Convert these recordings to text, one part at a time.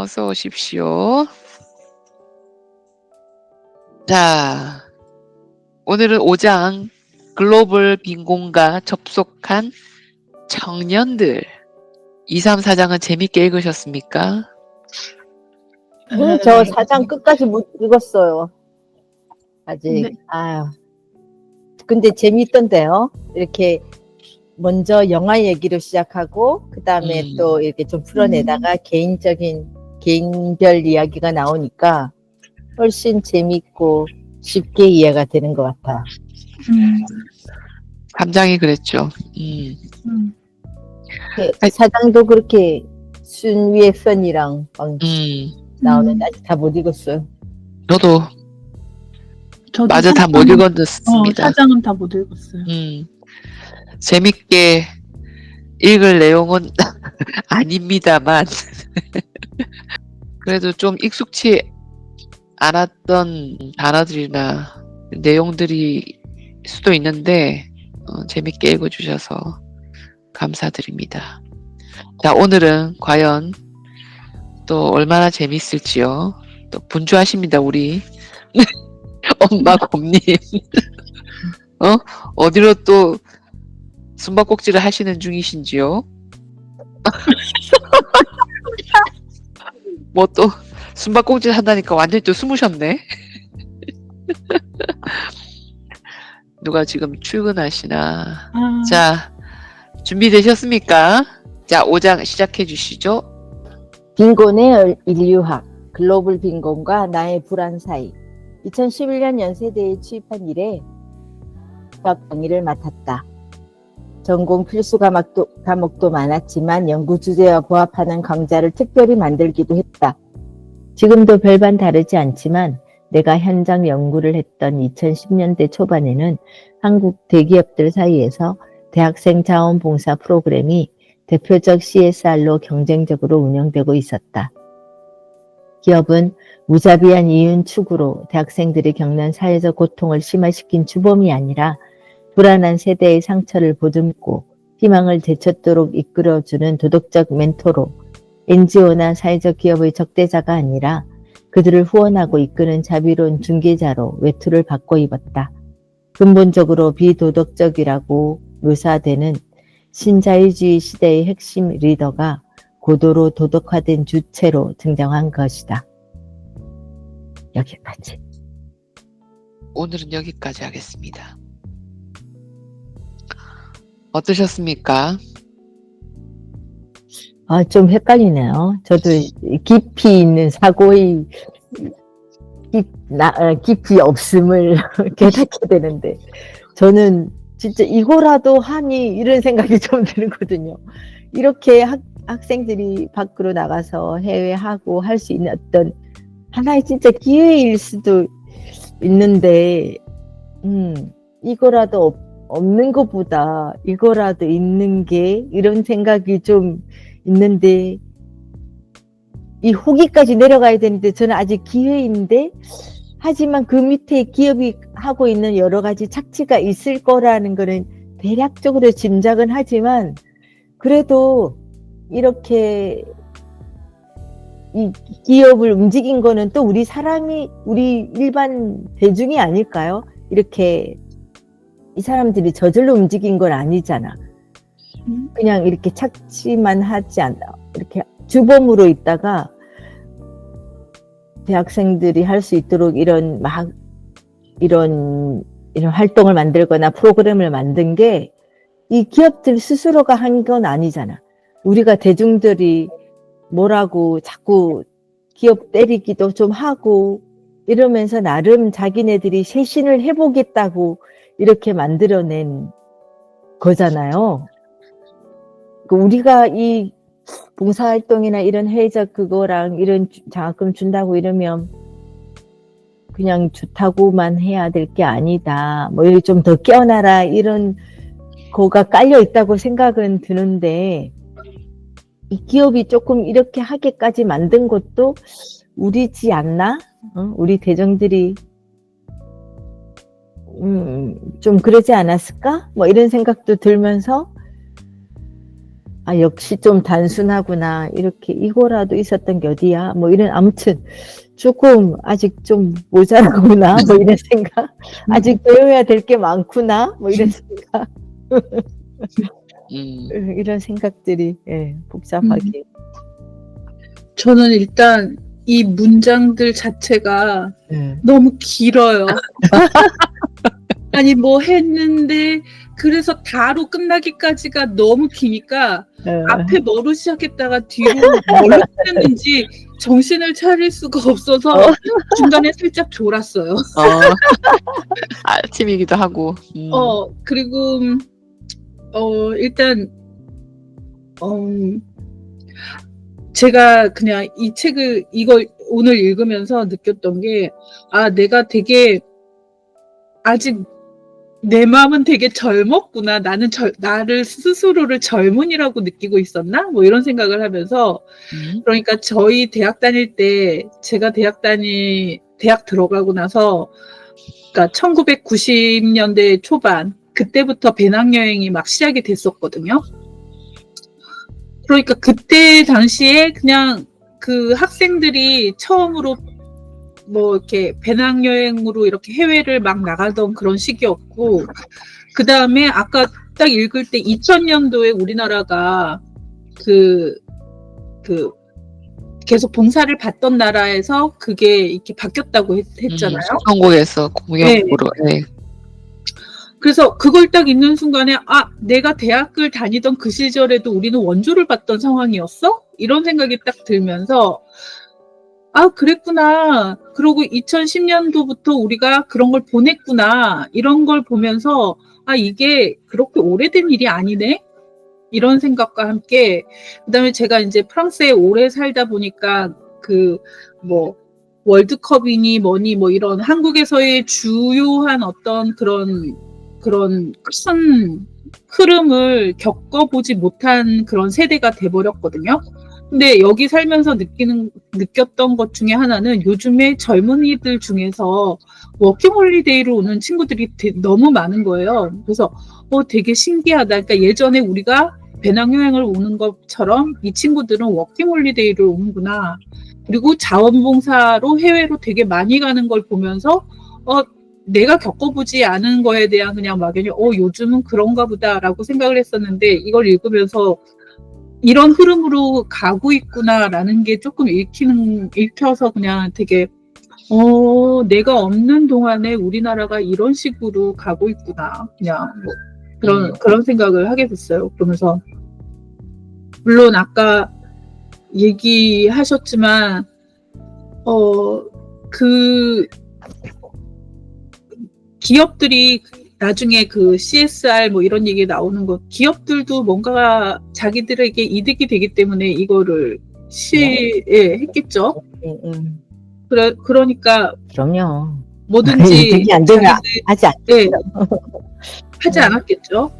어서 오십시오. 자, 오늘은 5장 글로벌 빈곤과 접속한 청년들. 2, 3, 4장은 재밌게 읽으셨습니까? 저 4장 끝까지 못 읽었어요. 아직. 네. 아유. 근데 재밌던데요. 이렇게 먼저 영화 얘기로 시작하고 그 다음에 또 이렇게 좀 풀어내다가 개인별 이야기가 나오니까 훨씬 재밌고 쉽게 이해가 되는 것 같아요. 3장이 그랬죠. 4장도 그렇게 순위의 편이랑 막 나오는데 아직 다 못 읽었어요. 저도 맞아, 다 못 읽었습니다. 4장은 다 못 읽었어요. 재밌게 읽을 내용은 아닙니다만 그래도 좀 익숙치 않았던 단어들이나 내용들이 수도 있는데 재밌게 읽어주셔서 감사드립니다. 자, 오늘은 과연 또 얼마나 재밌을지요. 또 분주하십니다, 우리 엄마 곰님. 어디로 또 숨바꼭질을 하시는 중이신지요? 뭐 또 숨바꼭질 한다니까 완전히 또 숨으셨네. 누가 지금 출근하시나. 자, 준비되셨습니까? 자, 5장 시작해 주시죠. 빈곤의 인류학, 글로벌 빈곤과 나의 불안 사이. 2011년 연세대에 취입한 이래 수학 강의를 맡았다. 전공 필수 과목도 많았지만 연구 주제와 부합하는 강좌를 특별히 만들기도 했다. 지금도 별반 다르지 않지만 내가 현장 연구를 했던 2010년대 초반에는 한국 대기업들 사이에서 대학생 자원봉사 프로그램이 대표적 CSR로 경쟁적으로 운영되고 있었다. 기업은 무자비한 이윤 추구로 대학생들이 겪는 사회적 고통을 심화시킨 주범이 아니라 불안한 세대의 상처를 보듬고 희망을 되찾도록 이끌어주는 도덕적 멘토로 NGO나 사회적 기업의 적대자가 아니라 그들을 후원하고 이끄는 자비로운 중개자로 외투를 바꿔 입었다. 근본적으로 비도덕적이라고 묘사되는 신자유주의 시대의 핵심 리더가 고도로 도덕화된 주체로 등장한 것이다. 여기까지. 오늘은 여기까지 하겠습니다. 어떠셨습니까? 좀 헷갈리네요. 저도 깊이 있는 사고의 깊이 없음을 깨닫게 되는데 저는 진짜 이거라도 하니 이런 생각이 좀 들거든요. 이렇게 학생들이 밖으로 나가서 해외하고 할 수 있는 어떤 하나의 진짜 기회일 수도 있는데 이거라도 없는 것보다 이거라도 있는 게 이런 생각이 좀 있는데 이 후기까지 내려가야 되는데 저는 아직 기회인데 하지만 그 밑에 기업이 하고 있는 여러 가지 착취가 있을 거라는 거는 대략적으로 짐작은 하지만 그래도 이렇게 이 기업을 움직인 거는 또 우리 일반 대중이 아닐까요? 이렇게 이 사람들이 저절로 움직인 건 아니잖아. 그냥 이렇게 착취만 하지 않아. 이렇게 주범으로 있다가 대학생들이 할 수 있도록 이런 활동을 만들거나 프로그램을 만든 게 이 기업들 스스로가 한 건 아니잖아. 우리가 대중들이 뭐라고 자꾸 기업 때리기도 좀 하고 이러면서 나름 자기네들이 쇄신을 해보겠다고 이렇게 만들어낸 거잖아요. 우리가 이 봉사활동이나 이런 해외적 그거랑 이런 장학금 준다고 이러면 그냥 좋다고만 해야 될 게 아니다. 뭐 좀 더 깨어나라 이런 거가 깔려 있다고 생각은 드는데 이 기업이 조금 이렇게 하게까지 만든 것도 우리지 않나? 우리 대중들이 좀 그러지 않았을까? 뭐 이런 생각도 들면서 아, 역시 좀 단순하구나. 이렇게 이거라도 있었던 게 어디야? 뭐 이런, 아무튼 조금 아직 좀 모자라구나. 뭐 이런 생각. 아직 배워야 될 게 많구나. 뭐 이런 생각. 음, 이런 생각들이, 예, 복잡하게. 저는 일단 이 문장들 자체가 예. 너무 길어요. 아니, 뭐 했는데, 그래서 다로 끝나기까지가 너무 기니까, 앞에 뭐로 시작했다가 뒤로 뭘로 끝냈는지 정신을 차릴 수가 없어서 중간에 살짝 졸았어요. 아침이기도 하고. 그리고, 일단, 제가 그냥 이 책을, 이걸 오늘 읽으면서 느꼈던 게, 아, 내가 되게, 아직 내 마음은 되게 젊었구나. 나를 스스로를 젊은이라고 느끼고 있었나? 뭐 이런 생각을 하면서, 그러니까 저희 대학 다닐 때, 제가 대학 들어가고 나서, 그러니까 1990년대 초반, 그때부터 배낭여행이 막 시작이 됐었거든요. 그러니까 그때 당시에 그냥 그 학생들이 처음으로 뭐 이렇게 배낭여행으로 이렇게 해외를 막 나가던 그런 시기였고, 그 다음에 아까 딱 읽을 때 2000년도에 우리나라가 그 계속 봉사를 받던 나라에서 그게 이렇게 바뀌었다고 했잖아요. 한국에서 공역으로. 네. 그래서 그걸 딱 읽는 순간에, 아, 내가 대학을 다니던 그 시절에도 우리는 원조를 받던 상황이었어? 이런 생각이 딱 들면서, 아, 그랬구나. 그러고 2010년도부터 우리가 그런 걸 보냈구나. 이런 걸 보면서, 아, 이게 그렇게 오래된 일이 아니네? 이런 생각과 함께, 그 다음에 제가 이제 프랑스에 오래 살다 보니까, 월드컵이니 뭐니 뭐 이런 한국에서의 주요한 어떤 그런 큰 흐름을 겪어보지 못한 그런 세대가 돼버렸거든요. 근데 여기 살면서 느꼈던 것 중에 하나는 요즘에 젊은이들 중에서 워킹홀리데이로 오는 친구들이 너무 많은 거예요. 그래서 되게 신기하다. 그러니까 예전에 우리가 배낭여행을 오는 것처럼 이 친구들은 워킹홀리데이로 오는구나. 그리고 자원봉사로 해외로 되게 많이 가는 걸 보면서 내가 겪어보지 않은 거에 대한 그냥 막연히 요즘은 그런가 보다라고 생각을 했었는데, 이걸 읽으면서 이런 흐름으로 가고 있구나라는 게 조금 읽혀서 그냥 되게 내가 없는 동안에 우리나라가 이런 식으로 가고 있구나, 그냥 뭐 그런 생각을 하게 됐어요. 그러면서 물론 아까 얘기하셨지만 그 기업들이 나중에 그 CSR 뭐 이런 얘기 나오는 거, 기업들도 뭔가 자기들에게 이득이 되기 때문에 이거를 했겠죠. 그러니까 그럼요. 뭐든지 이득이 안 되면 하지 않겠죠. 하지 않았겠죠.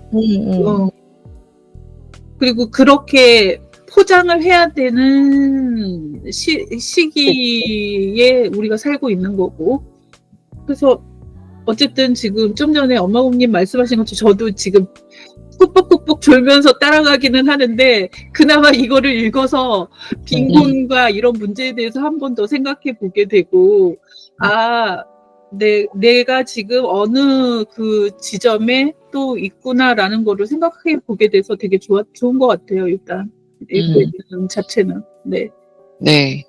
그리고 그렇게 포장을 해야 되는 시기에 우리가 살고 있는 거고, 그래서 어쨌든 지금 좀 전에 엄마님 말씀하신 것처럼 저도 지금 꾹꾹꾹꾹 졸면서 따라가기는 하는데, 그나마 이거를 읽어서 빈곤과 이런 문제에 대해서 한 번 더 생각해 보게 되고, 아, 내가 지금 어느 그 지점에 또 있구나라는 거를 생각해 보게 돼서 되게 좋은 것 같아요. 일단 읽고 있는 자체는. 네. 네.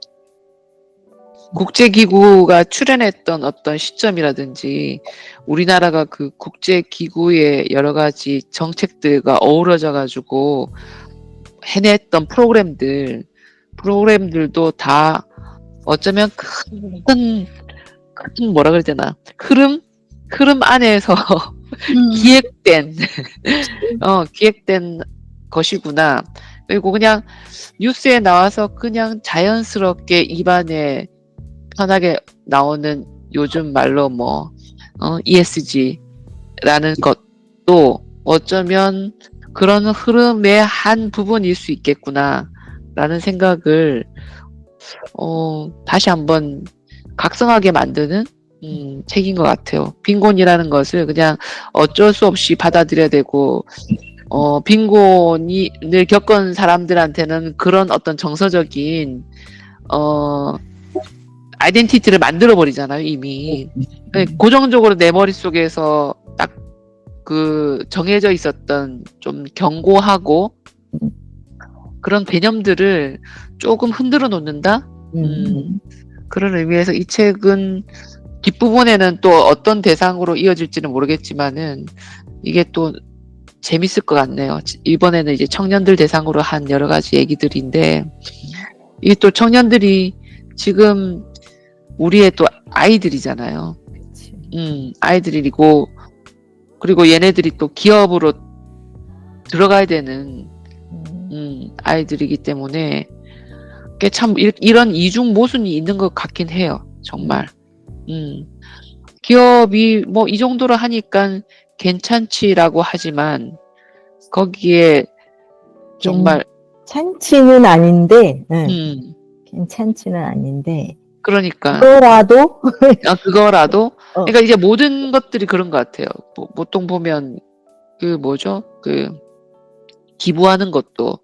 국제기구가 출연했던 어떤 시점이라든지 우리나라가 그 국제기구의 여러 가지 정책들과 어우러져 가지고 해냈던 프로그램들도 다 어쩌면 큰 뭐라 그래야 되나, 흐름 안에서 기획된 것이구나. 그리고 그냥 뉴스에 나와서 그냥 자연스럽게 입안에 편하게 나오는 요즘 말로 ESG라는 것도 어쩌면 그런 흐름의 한 부분일 수 있겠구나라는 생각을 다시 한번 각성하게 만드는 책인 것 같아요. 빈곤이라는 것을 그냥 어쩔 수 없이 받아들여야 되고, 빈곤을 겪은 사람들한테는 그런 어떤 정서적인 아이덴티티를 만들어 버리잖아요, 이미. 고정적으로 내 머릿속에서 딱 그 정해져 있었던 좀 견고하고 그런 개념들을 조금 흔들어 놓는다? 그런 의미에서 이 책은 뒷부분에는 또 어떤 대상으로 이어질지는 모르겠지만은 이게 또 재밌을 것 같네요. 이번에는 이제 청년들 대상으로 한 여러 가지 얘기들인데 이게 또 청년들이 지금 우리의 또 아이들이잖아요. 아이들이고 그리고 얘네들이 또 기업으로 들어가야 되는 아이들이기 때문에 꽤 참 이런 이중 모순이 있는 것 같긴 해요. 정말. 기업이 뭐 이 정도로 하니까 괜찮지라고 하지만 거기에 정말 괜찮지는 아닌데, 괜찮지는 아닌데, 그러니까 그거라도 그거라도 그러니까 이제 모든 것들이 그런 것 같아요. 보통 보면 그 뭐죠? 그 기부하는 것도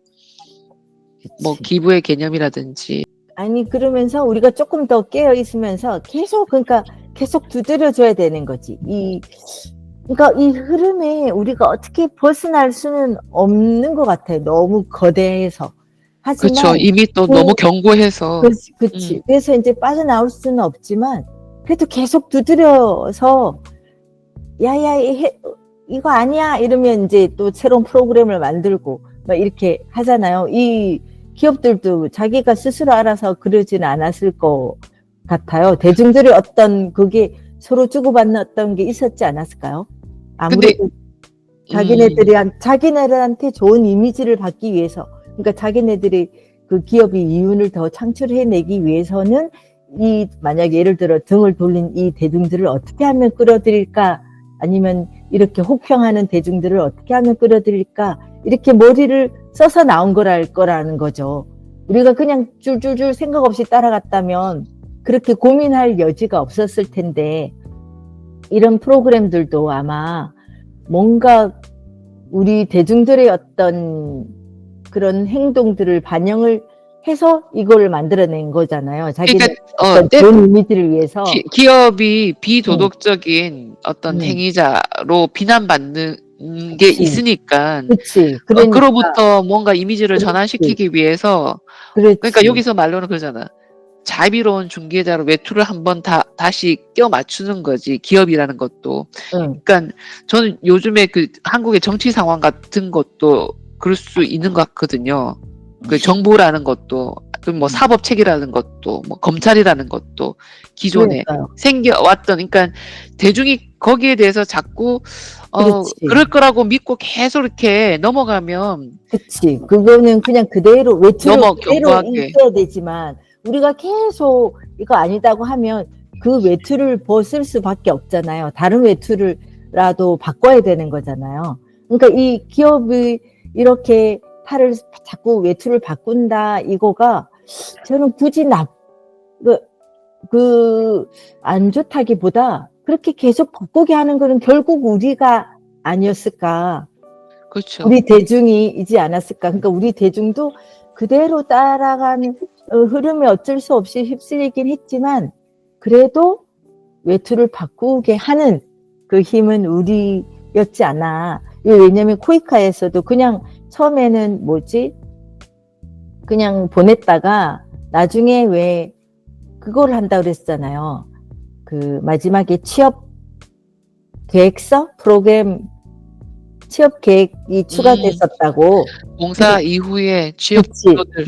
뭐 기부의 개념이라든지 아니 그러면서 우리가 조금 더 깨어 있으면서 그러니까 계속 두드려줘야 되는 거지. 그러니까 이 흐름에 우리가 어떻게 벗어날 수는 없는 것 같아요. 너무 거대해서. 하지만 그렇죠. 이미 또 너무 견고해서. 그렇지. 그래서 이제 빠져나올 수는 없지만 그래도 계속 두드려서 야야 이거 아니야 이러면 이제 또 새로운 프로그램을 만들고 막 이렇게 하잖아요. 이 기업들도 자기가 스스로 알아서 그러지는 않았을 것 같아요. 대중들의 어떤 그게 서로 주고받는 어떤 게 있었지 않았을까요? 아무래도 자기네들한테 좋은 이미지를 받기 위해서, 그러니까 자기네들이 그 기업이 이윤을 더 창출해내기 위해서는 만약에 예를 들어 등을 돌린 이 대중들을 어떻게 하면 끌어들일까, 아니면 이렇게 혹평하는 대중들을 어떻게 하면 끌어들일까, 이렇게 머리를 써서 나온 거라는 거죠. 우리가 그냥 줄줄줄 생각 없이 따라갔다면 그렇게 고민할 여지가 없었을 텐데, 이런 프로그램들도 아마 뭔가 우리 대중들의 어떤 그런 행동들을 반영을 해서 이걸 만들어낸 거잖아요. 자기네 어떤 좋은 이미지를 위해서. 기업이 비도덕적인 어떤 행위자로 비난받는 게 있으니까. 그치. 그로부터 뭔가 이미지를 전환시키기 위해서. 그러니까 여기서 말로는 그러잖아. 자비로운 중개자로 외투를 한번 다시 껴 맞추는 거지, 기업이라는 것도. 그러니까 저는 요즘에 그 한국의 정치 상황 같은 것도 그럴 수 있는 것 같거든요. 그 정부라는 것도, 뭐 사법 체계라는 것도, 뭐 검찰이라는 것도 기존에 생겨왔던, 그러니까 대중이 거기에 대해서 자꾸 그럴 거라고 믿고 계속 이렇게 넘어가면. 그치. 그거는 그냥 그대로 외투를 그대로 견고하게 입혀야 되지만, 우리가 계속 이거 아니다고 하면 그 외투를 벗을 수밖에 없잖아요. 다른 외투를라도 바꿔야 되는 거잖아요. 그러니까 이 기업이 이렇게 자꾸 외투를 바꾼다, 이거가 저는 굳이 안 좋다기보다 그렇게 계속 바꾸게 하는 거는 결국 우리가 아니었을까. 그렇죠. 우리 대중이지 않았을까. 그러니까 우리 대중도 그대로 따라가는 흐름에 어쩔 수 없이 휩쓸리긴 했지만, 그래도 외투를 바꾸게 하는 그 힘은 우리였지 않아. 왜냐면 코이카에서도 그냥 처음에는 그냥 보냈다가 나중에 왜 그걸 한다고 그랬잖아요. 그 마지막에 취업 계획서 프로그램 취업 계획이 추가됐었다고. 봉사 이후에 취업.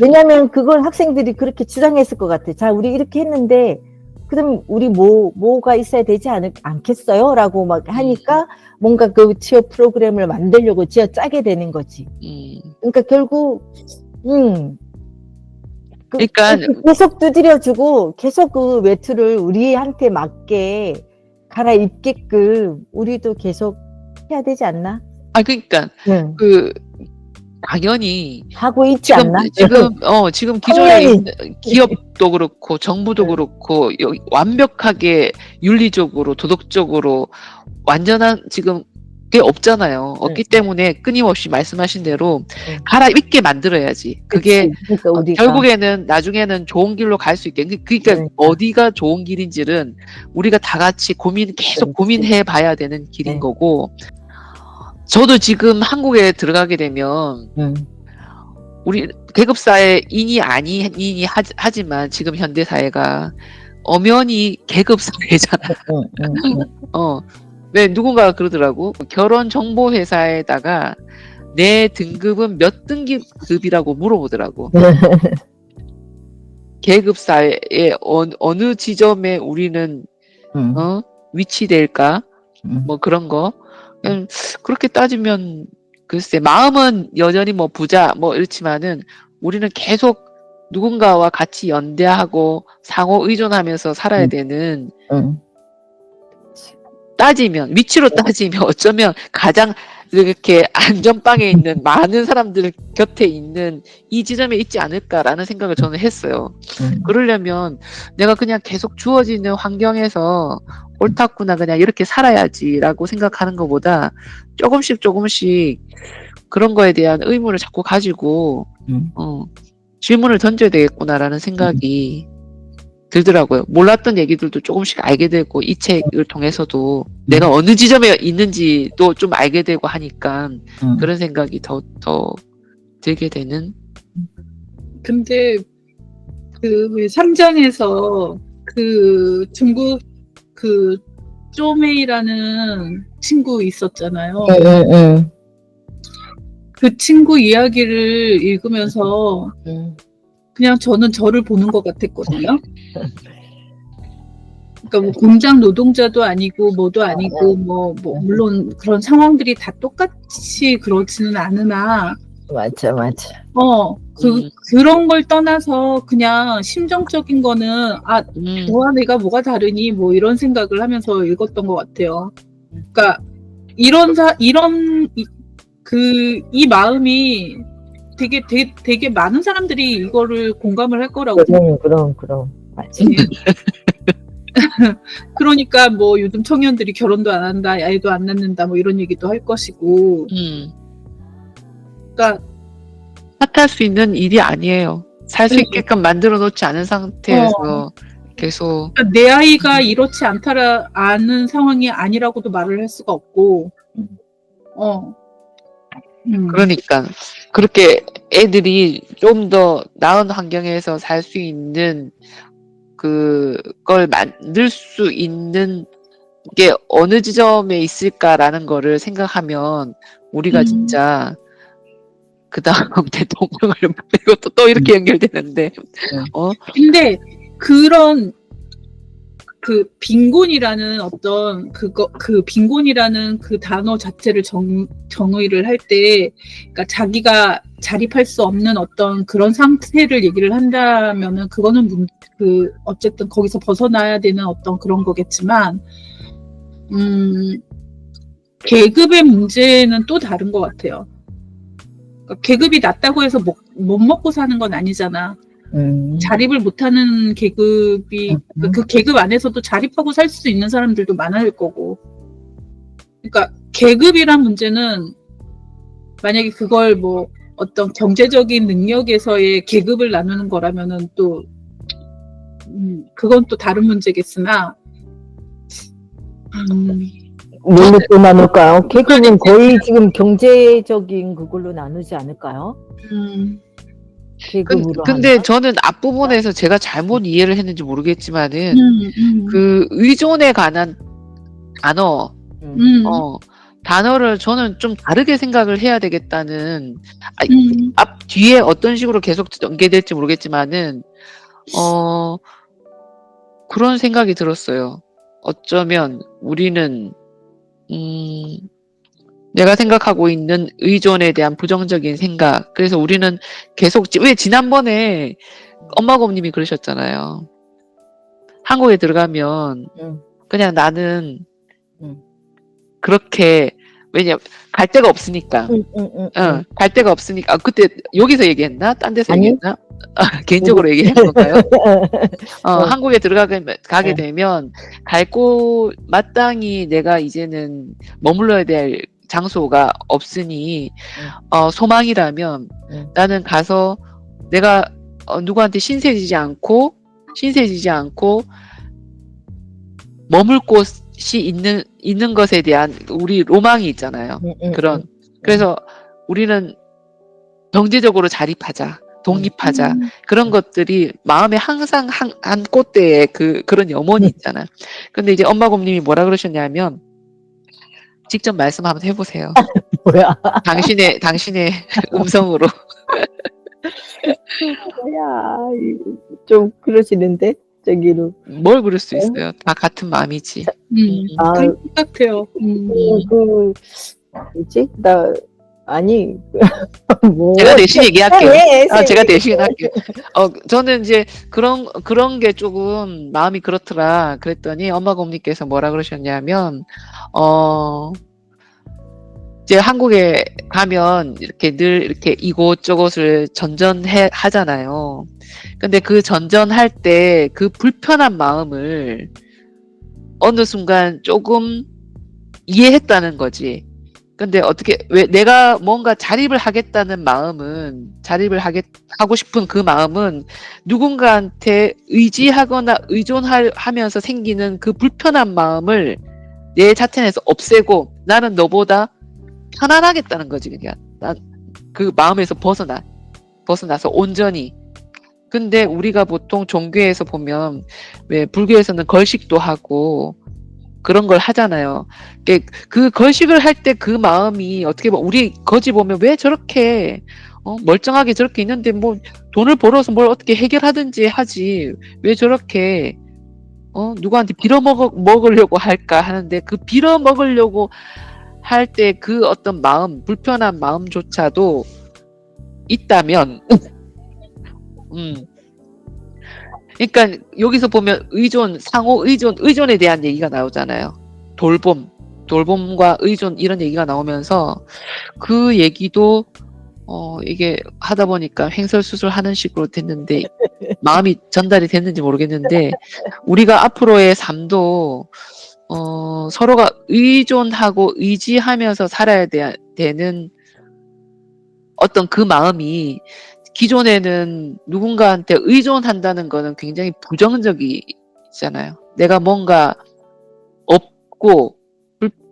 왜냐면 그걸 학생들이 그렇게 주장했을 것 같아. 자, 우리 이렇게 했는데 그럼 우리 뭐가 있어야 되지 않겠어요? 라고 막 하니까 뭔가 그 취업 프로그램을 만들려고 쥐어 짜게 되는 거지. 그러니까 결국 그러니까 계속 두드려주고 계속 그 외투를 우리한테 맞게 갈아입게끔 우리도 계속 해야 되지 않나? 그러니까 당연히 하고 있지 않나? 지금 기존에 기업도 그렇고 정부도 그렇고 완벽하게 윤리적으로 도덕적으로 완전한 지금 게 없잖아요. 없기 때문에 끊임없이 말씀하신 대로 갈아입게 만들어야지. 그게 그러니까 우리가 결국에는 나중에는 좋은 길로 갈 수 있게. 그러니까 어디가 좋은 길인지는 우리가 다 같이 계속 고민해 봐야 되는 길인 거고. 저도 지금 한국에 들어가게 되면 우리 계급사회인이 아니니 하지만 지금 현대사회가 엄연히 계급사회잖아. 왜 누군가가 그러더라고. 결혼정보회사에다가 내 등급은 몇 등급이라고 물어보더라고. 계급사회의 어느 지점에 우리는 위치될까? 뭐 그런 거. 그렇게 따지면 글쎄 마음은 여전히 뭐 부자 뭐 이렇지만은 우리는 계속 누군가와 같이 연대하고 상호 의존하면서 살아야 되는 위치로 따지면 어쩌면 가장 이렇게 안전빵에 있는 많은 사람들 곁에 있는 이 지점에 있지 않을까라는 생각을 저는 했어요. 그러려면 내가 그냥 계속 주어지는 환경에서 옳았구나 그냥 이렇게 살아야지라고 생각하는 것보다 조금씩 그런 거에 대한 의무를 자꾸 가지고 질문을 던져야 되겠구나라는 생각이 들더라고요. 몰랐던 얘기들도 조금씩 알게 되고 이 책을 통해서도 내가 어느 지점에 있는지도 좀 알게 되고 하니까 그런 생각이 더 들게 되는. 근데 그 3장에서 그 중국 그 쪼메이라는 친구 있었잖아요. 그 친구 이야기를 읽으면서 그냥 저는 저를 보는 것 같았거든요. 그러니까 뭐 공장 노동자도 아니고 뭐도 아니고 뭐 물론 그런 상황들이 다 똑같이 그렇지는 않으나 맞아. 그런 걸 떠나서 그냥 심정적인 거는 너와 내가 뭐가 다르니 뭐 이런 생각을 하면서 읽었던 것 같아요. 그러니까 이 마음이 되게 많은 사람들이 이거를 공감을 할 거라고 그럼 맞지. 그러니까 뭐 요즘 청년들이 결혼도 안 한다, 아이도 안 낳는다, 뭐 이런 얘기도 할 것이고. 그러니까 탓할 수 있는 일이 아니에요. 살 수 있게끔 만들어 놓지 않은 상태에서 계속 그러니까 내 아이가 이렇지 않은 상황이 아니라고도 말을 할 수가 없고. 그러니까 그렇게 애들이 좀 더 나은 환경에서 살 수 있는 그걸 만들 수 있는 게 어느 지점에 있을까라는 거를 생각하면 우리가 진짜 그 다음 대통령을 이것도 또 이렇게 연결되는데 근데 그런 그 빈곤이라는 어떤 그 빈곤이라는 그 단어 자체를 정의를 할 때, 그러니까 자기가 자립할 수 없는 어떤 그런 상태를 얘기를 한다면은 그거는 어쨌든 거기서 벗어나야 되는 어떤 그런 거겠지만, 계급의 문제는 또 다른 것 같아요. 그러니까 계급이 낮다고 해서 못 먹고 사는 건 아니잖아. 자립을 못하는 계급이 그 계급 안에서도 자립하고 살 수 있는 사람들도 많을 거고. 그러니까 계급이란 문제는 만약에 그걸 뭐 어떤 경제적인 능력에서의 계급을 나누는 거라면은 또 그건 또 다른 문제겠으나. 뭘로 또 나눌까요? 계급은 거의 지금 경제적인 그걸로 나누지 않을까요? 근데 저는 앞부분에서 제가 잘못 이해를 했는지 모르겠지만은 그 의존에 관한 단어를 저는 좀 다르게 생각을 해야 되겠다는 뒤에 어떤 식으로 계속 연계될지 모르겠지만은 그런 생각이 들었어요. 어쩌면 우리는 내가 생각하고 있는 의존에 대한 부정적인 생각. 그래서 우리는 계속 왜 지난번에 엄마 고모님이 그러셨잖아요. 한국에 들어가면 그냥 나는 그렇게 왜냐 갈 데가 없으니까. 갈 데가 없으니까. 그때 여기서 얘기했나? 딴 데서 얘기했나? 개인적으로 얘기한 건가요? 한국에 가게 되면 갈 곳 마땅히 내가 이제는 머물러야 될 장소가 없으니 소망이라면 나는 가서 내가 누구한테 신세지지 않고 머물 곳이 있는 것에 대한 우리 로망이 있잖아요. 그래서 우리는 경제적으로 자립하자, 독립하자. 그런 것들이 마음에 항상 한 꽃대에 그런 염원이 있잖아. 근데 이제 엄마 곰님이 뭐라 그러셨냐면, 직접 말씀 한번 해보세요. 뭐야? 당신의 음성으로. 뭐야? 좀 그러시는데 저기로. 뭘 그럴 수 있어요. 다 같은 마음이지. 그런 것 같아요. 뭐지? 아니, 뭐. 제가 대신 얘기할게요. 네, 제가 대신 할게요. 저는 이제 그런 게 조금 마음이 그렇더라. 그랬더니 엄마 곰님께서 뭐라 그러셨냐면, 이제 한국에 가면 이렇게 늘 이렇게 이곳저곳을 하잖아요. 근데 그 전전할 때 그 불편한 마음을 어느 순간 조금 이해했다는 거지. 근데 왜 내가 뭔가 자립을 하고 싶은 그 마음은 누군가한테 의지하거나 의존하면서 생기는 그 불편한 마음을 내 자체에서 없애고 나는 너보다 편안하겠다는 거지. 그냥 난 그 마음에서 벗어나서 온전히. 근데 우리가 보통 종교에서 보면 왜 불교에서는 걸식도 하고 그런 걸 하잖아요. 그 걸식을 할 때 그 마음이 어떻게 보면 우리 거지 보면 왜 저렇게 멀쩡하게 저렇게 있는데 뭐 돈을 벌어서 뭘 어떻게 해결하든지 하지 왜 저렇게 누구한테 빌어먹으려고 할까 하는데 그 빌어먹으려고 할 때 그 어떤 마음, 불편한 마음조차도 있다면 그러니까 여기서 보면 상호 의존에 대한 얘기가 나오잖아요. 돌봄과 의존 이런 얘기가 나오면서 그 얘기도 이게 하다 보니까 횡설수설하는 식으로 됐는데 마음이 전달이 됐는지 모르겠는데 우리가 앞으로의 삶도 서로가 의존하고 의지하면서 살아야 되는 어떤 그 마음이 기존에는 누군가한테 의존한다는 거는 굉장히 부정적이잖아요. 내가 뭔가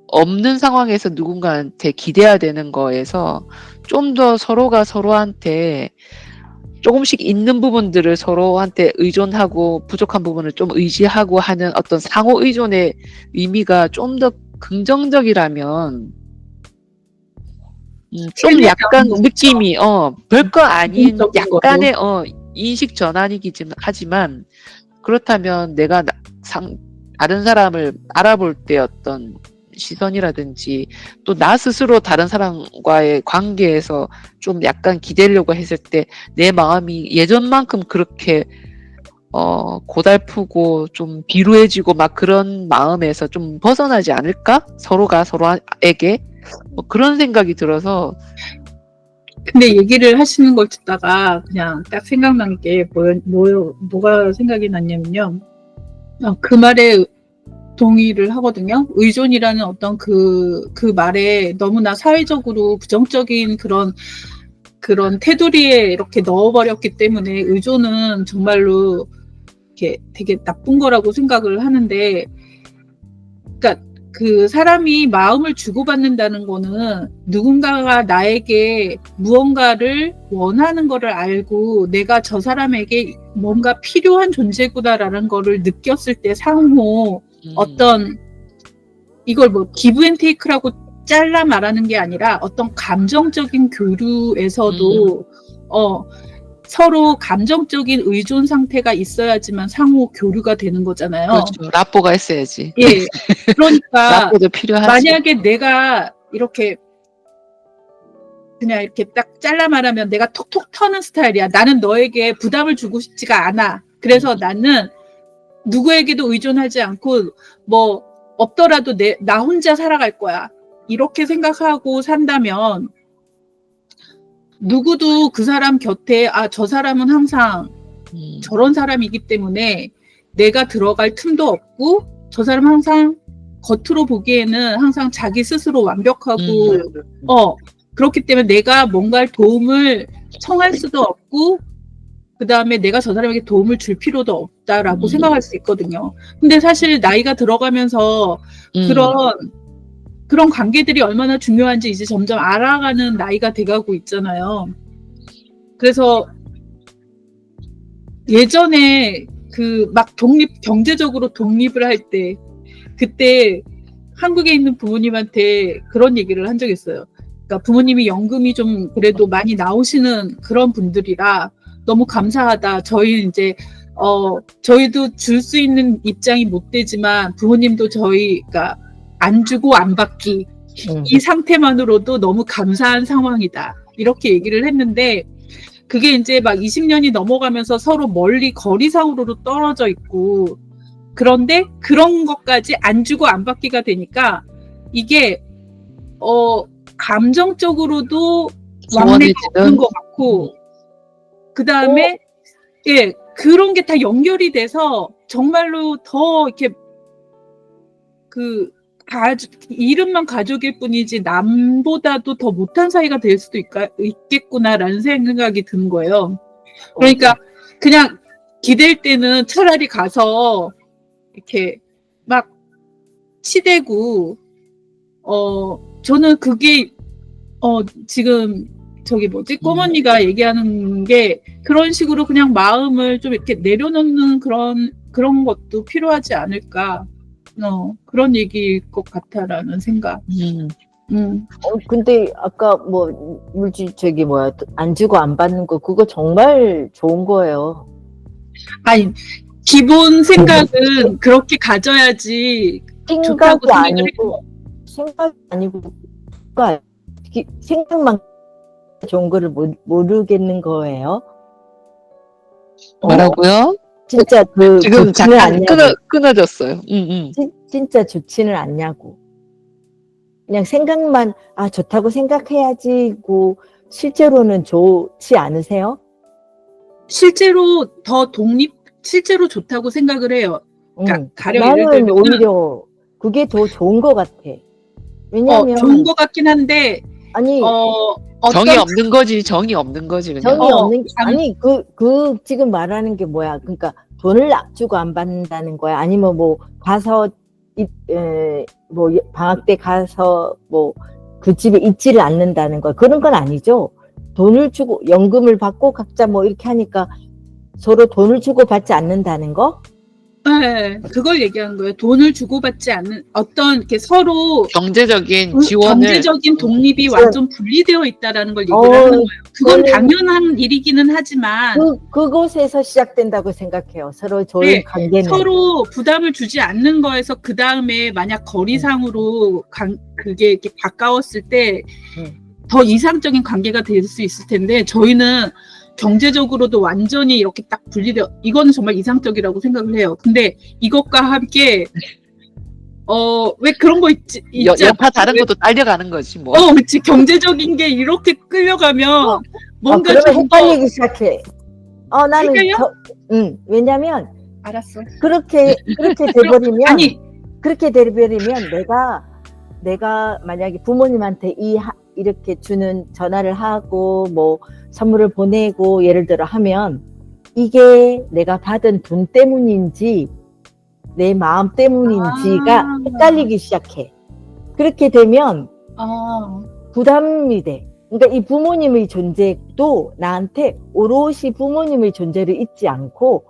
없는 상황에서 누군가한테 기대야 되는 거에서 좀 더 서로가 서로한테 조금씩 있는 부분들을 서로한테 의존하고 부족한 부분을 좀 의지하고 하는 어떤 상호 의존의 의미가 좀 더 긍정적이라면 좀 약간 느낌이 별거 아닌 약간의 인식 전환이긴 하지만 그렇다면 내가 다른 사람을 알아볼 때 어떤 시선이라든지 또 나 스스로 다른 사람과의 관계에서 좀 약간 기대려고 했을 때 내 마음이 예전만큼 그렇게 고달프고 좀 비루해지고 막 그런 마음에서 좀 벗어나지 않을까? 서로가 서로에게 뭐 그런 생각이 들어서. 근데 얘기를 하시는 걸 듣다가 그냥 딱 생각난 게 뭐가 생각이 났냐면요. 그 말에 동의를 하거든요. 의존이라는 어떤 그 말에 너무나 사회적으로 부정적인 그런 테두리에 이렇게 넣어버렸기 때문에 의존은 정말로 이렇게 되게 나쁜 거라고 생각을 하는데, 그러니까 그 사람이 마음을 주고받는다는 거는 누군가가 나에게 무언가를 원하는 거를 알고 내가 저 사람에게 뭔가 필요한 존재구나라는 거를 느꼈을 때 상호 어떤 이걸 뭐 기브 앤 테이크라고 잘라 말하는 게 아니라 어떤 감정적인 교류에서도 서로 감정적인 의존 상태가 있어야지만 상호 교류가 되는 거잖아요. 그렇죠. 라뽀가 있어야지. 예. 그러니까 라뽀도 필요하지. 만약에 내가 이렇게 그냥 이렇게 딱 잘라 말하면 내가 톡톡 터는 스타일이야. 나는 너에게 부담을 주고 싶지가 않아. 그래서 나는 누구에게도 의존하지 않고 뭐 없더라도 나 혼자 살아갈 거야. 이렇게 생각하고 산다면 누구도 그 사람 곁에 저 사람은 항상 저런 사람이기 때문에 내가 들어갈 틈도 없고 저 사람 항상 겉으로 보기에는 항상 자기 스스로 완벽하고 음. 그렇기 때문에 내가 뭔가 도움을 청할 수도 없고 그 다음에 내가 저 사람에게 도움을 줄 필요도 없다라고 생각할 수 있거든요. 근데 사실 나이가 들어가면서 그런 관계들이 얼마나 중요한지 이제 점점 알아가는 나이가 돼가고 있잖아요. 그래서 예전에 그 막 경제적으로 독립을 할 때 그때 한국에 있는 부모님한테 그런 얘기를 한 적이 있어요. 그러니까 부모님이 연금이 좀 그래도 많이 나오시는 그런 분들이라 너무 감사하다. 저희 이제 저희도 줄 수 있는 입장이 못 되지만 부모님도 저희가 안 주고 안 받기 이 상태만으로도 너무 감사한 상황이다. 이렇게 얘기를 했는데 그게 이제 막 20년이 넘어가면서 서로 멀리 거리상으로 떨어져 있고 그런데 그런 것까지 안 주고 안 받기가 되니까 이게 감정적으로도 왕래가 없는 것 같고 그 다음에 예 그런 게 다 연결이 돼서 정말로 더 이렇게 그 이름만 가족일 뿐이지 남보다도 더 못한 사이가 될 수도 있겠구나라는 생각이 드는 거예요. 그러니까 그냥 기댈 때는 차라리 가서 이렇게 막 치대고 저는 그게 지금 저기 뭐지 꼬머니가 얘기하는 게 그런 식으로 그냥 마음을 좀 이렇게 내려놓는 그런 것도 필요하지 않을까 그런 얘기일 것 같아라는 생각. 근데 아까 뭐 물질 저기 뭐야 안 주고 안 받는 거 그거 정말 좋은 거예요. 아니 기본 생각은 그렇게 가져야지 좋다고 생각이 아니고 생각만 좋은 거를 모르겠는 거예요. 뭐라고요? 진짜 지금 잠깐 끊어졌어요. 진짜 좋지는 않냐고. 그냥 생각만 좋다고 생각해야지고 실제로는 좋지 않으세요? 실제로 실제로 좋다고 생각을 해요. 그러니까 나는 오히려 그게 더 좋은 것 같아. 왜냐하면 좋은 것 같긴 한데 정이 없는 거지. 정이 없는 거지. 그냥. 정이 없는 아니 그 지금 말하는 게 뭐야? 그러니까 돈을 주고 안 받는다는 거야? 아니면 뭐 가서 뭐 방학 때 가서 뭐 그 집에 있지를 않는다는 거야? 그런 건 아니죠. 돈을 주고 연금을 받고 각자 뭐 이렇게 하니까 서로 돈을 주고 받지 않는다는 거? 네, 그걸 얘기하는 거예요. 돈을 주고받지 않는 어떤 이렇게 서로 경제적인 지원을 경제적인 독립이 완전 분리되어 있다라는 걸 얘기를 하는 거예요. 그건 당연한 일이기는 하지만 그곳에서 시작된다고 생각해요. 서로 좋은 관계는 서로 부담을 주지 않는 거에서 그 다음에 만약 거리상으로 그게 이렇게 가까웠을 때 더 이상적인 관계가 될 수 있을 텐데 저희는 경제적으로도 완전히 이렇게 딱 분리되어 이거는 정말 이상적이라고 생각을 해요. 근데 이것과 함께 왜 그런 거 있지 여파 다른 것도 딸려가는 거지 뭐. 그렇지. 경제적인 게 이렇게 끌려가면 뭔가 그러면 헷갈리기 시작해. 나는 왜냐면 알았어. 그렇게 돼버리면 그렇게 돼버리면 내가 만약에 부모님한테 이렇게 주는 전화를 하고 뭐 선물을 보내고 예를 들어 하면 이게 내가 받은 돈 때문인지 내 마음 때문인지가 헷갈리기 시작해. 그렇게 되면 부담이 돼. 그러니까 이 부모님의 존재도 나한테 오롯이 부모님의 존재를 잊지 않고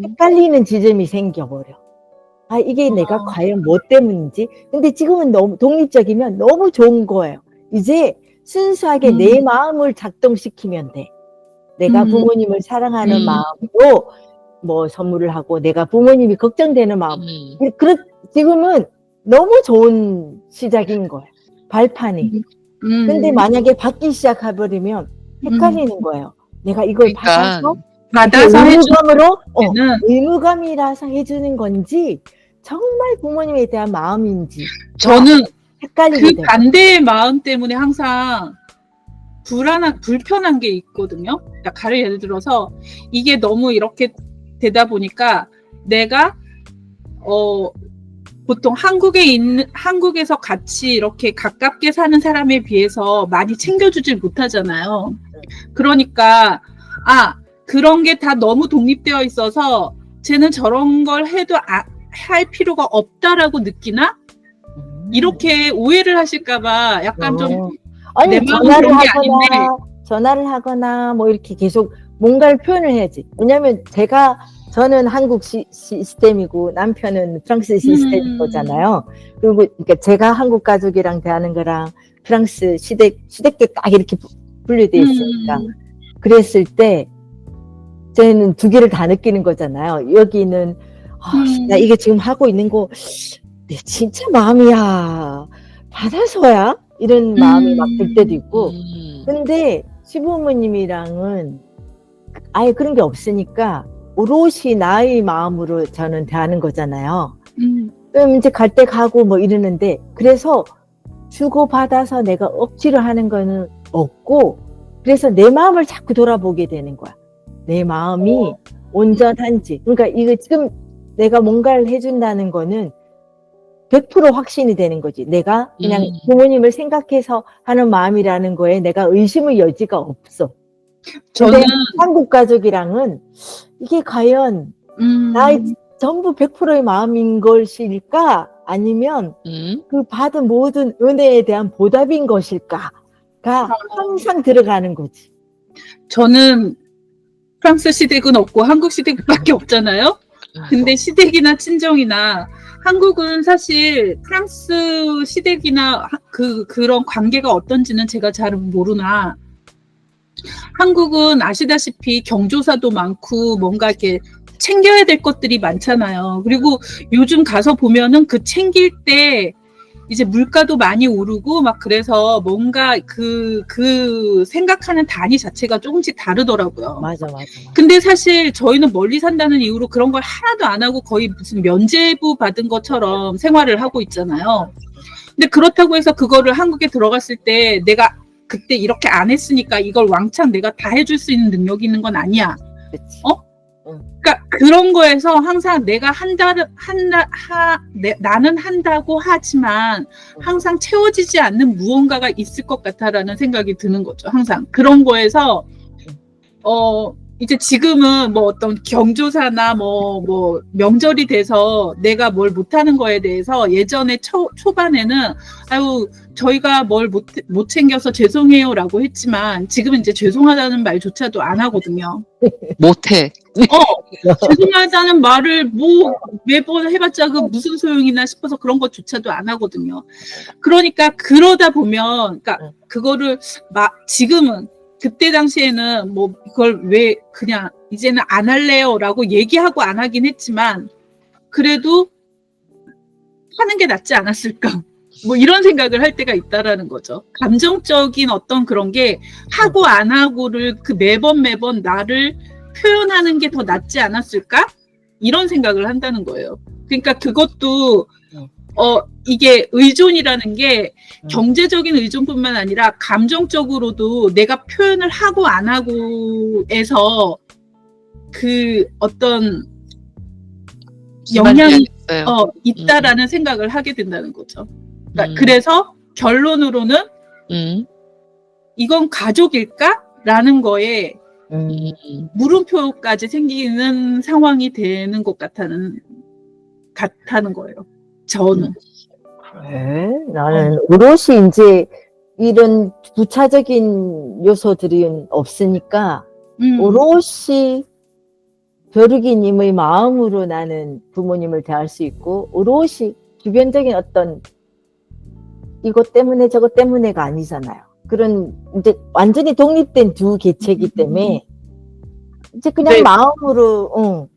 헷갈리는 지점이 생겨버려. 이게 내가 과연 뭐 때문인지. 근데 지금은 너무 독립적이면 너무 좋은 거예요. 이제 순수하게 내 마음을 작동시키면 돼. 내가 부모님을 사랑하는 마음으로 뭐 선물을 하고 내가 부모님이 걱정되는 마음. 지금은 너무 좋은 시작인 거예요. 발판이. 근데 만약에 받기 시작해버리면 헷갈리는 거예요. 내가 이걸 받아서 의무감이라서 해주는 건지 정말 부모님에 대한 마음인지 저는 헷갈리게 그 반대의 마음 때문에 항상 불편한 게 있거든요. 그러니까 예를 들어서 이게 너무 이렇게 되다 보니까 내가 보통 한국에서 같이 이렇게 가깝게 사는 사람에 비해서 많이 챙겨주질 못하잖아요. 그러니까, 그런 게 다 너무 독립되어 있어서 쟤는 저런 걸 해도 할 필요가 없다라고 느끼나? 이렇게 오해를 하실까봐 약간 좀 아니, 내 마음은 그런 게 아닌데. 전화를 하거나 뭐 이렇게 계속 뭔가를 표현을 해야지. 왜냐면 저는 한국 시스템이고 남편은 프랑스 시스템인 거잖아요. 그리고 그러니까 제가 한국 가족이랑 대하는 거랑 프랑스 시댁도 딱 이렇게 분리돼 있으니까. 그랬을 때 저는 두 개를 다 느끼는 거잖아요. 여기는 나 이게 지금 하고 있는 거 내 진짜 마음이야. 받아서야? 이런 마음이 막 들 때도 있고. 근데 시부모님이랑은 아예 그런 게 없으니까 오롯이 나의 마음으로 저는 대하는 거잖아요. 그럼 이제 갈 때 가고 뭐 이러는데, 그래서 주고받아서 내가 억지로 하는 거는 없고, 그래서 내 마음을 자꾸 돌아보게 되는 거야. 내 마음이 온전한지. 그러니까 이거 지금 내가 뭔가를 해준다는 거는 100% 확신이 되는 거지. 내가 그냥 부모님을 생각해서 하는 마음이라는 거에 내가 의심의 여지가 없어. 근데 한국 가족이랑은 이게 과연 나의 전부 100%의 마음인 것일까? 아니면 그 받은 모든 은혜에 대한 보답인 것일까가 항상 들어가는 거지. 저는 프랑스 시댁은 없고 한국 시댁밖에 없잖아요. 근데 시댁이나 친정이나 한국은 사실 프랑스 시댁이나 그런 관계가 어떤지는 제가 잘 모르나, 한국은 아시다시피 경조사도 많고 뭔가 이렇게 챙겨야 될 것들이 많잖아요. 그리고 요즘 가서 보면은 그 챙길 때 이제 물가도 많이 오르고 막 그래서 뭔가 그 생각하는 단위 자체가 조금씩 다르더라고요. 맞아. 근데 사실 저희는 멀리 산다는 이유로 그런 걸 하나도 안 하고 거의 무슨 면제부 받은 것처럼 생활을 하고 있잖아요. 근데 그렇다고 해서 그거를 한국에 들어갔을 때 내가 그때 이렇게 안 했으니까 이걸 왕창 내가 다 해줄 수 있는 능력이 있는 건 아니야. 그치. 그러니까 그런 거에서 항상 내가 나는 한다고 하지만 항상 채워지지 않는 무언가가 있을 것 같다라는 생각이 드는 거죠. 항상 그런 거에서 이제 지금은 뭐 어떤 경조사나 뭐 명절이 돼서 내가 뭘 못하는 거에 대해서 예전에 초반에는 아유 저희가 뭘 못 챙겨서 죄송해요라고 했지만 지금은 이제 죄송하다는 말조차도 안 하거든요. 못해. 죄송하다는 말을 뭐 매번 해봤자 그 무슨 소용이나 싶어서 그런 것조차도 안 하거든요. 그러니까 그러다 보면 그러니까 그거를 지금은 그때 당시에는 뭐 그걸 왜 그냥 이제는 안 할래요라고 얘기하고 안 하긴 했지만 그래도 하는 게 낫지 않았을까 뭐 이런 생각을 할 때가 있다라는 거죠. 감정적인 어떤 그런 게 하고 안 하고를 그 매번 나를 표현하는 게 더 낫지 않았을까 이런 생각을 한다는 거예요. 그러니까 그것도 이게 의존이라는 게 경제적인 의존뿐만 아니라 감정적으로도 내가 표현을 하고 안 하고에서 그 어떤 영향이 있다라는 생각을 하게 된다는 거죠. 그러니까 그래서 결론으로는 이건 가족일까라는 거에 물음표까지 생기는 상황이 되는 것 같다는 거예요. 저는. 그래? 나는 오롯이 이제 이런 부차적인 요소들이 없으니까 오롯이 벼룩이님의 마음으로 나는 부모님을 대할 수 있고 오롯이 주변적인 어떤 이것 때문에 저것 때문에가 아니잖아요. 그런 이제 완전히 독립된 두 개체이기 때문에 이제 그냥 네. 마음으로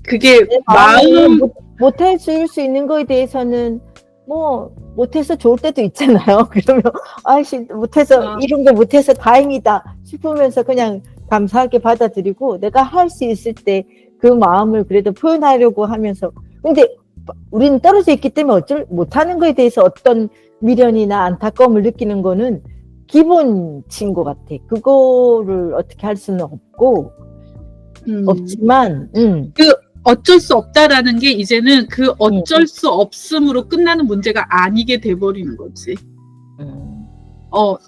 그게 마음 못할 수 있는 거에 대해서는 뭐 못해서 좋을 때도 있잖아요. 그러면 아이씨 못해서 이런 거 못해서 다행이다 싶으면서 그냥 감사하게 받아들이고 내가 할 수 있을 때 그 마음을 그래도 표현하려고 하면서 근데 우리는 떨어져 있기 때문에 못하는 거에 대해서 어떤 미련이나 안타까움을 느끼는 거는 기본치인 것 같아. 그거를 어떻게 할 수는 없고 없지만 어쩔 수 없다라는 게 이제는 그 어쩔 수 없음으로 끝나는 문제가 아니게 돼버리는 거지.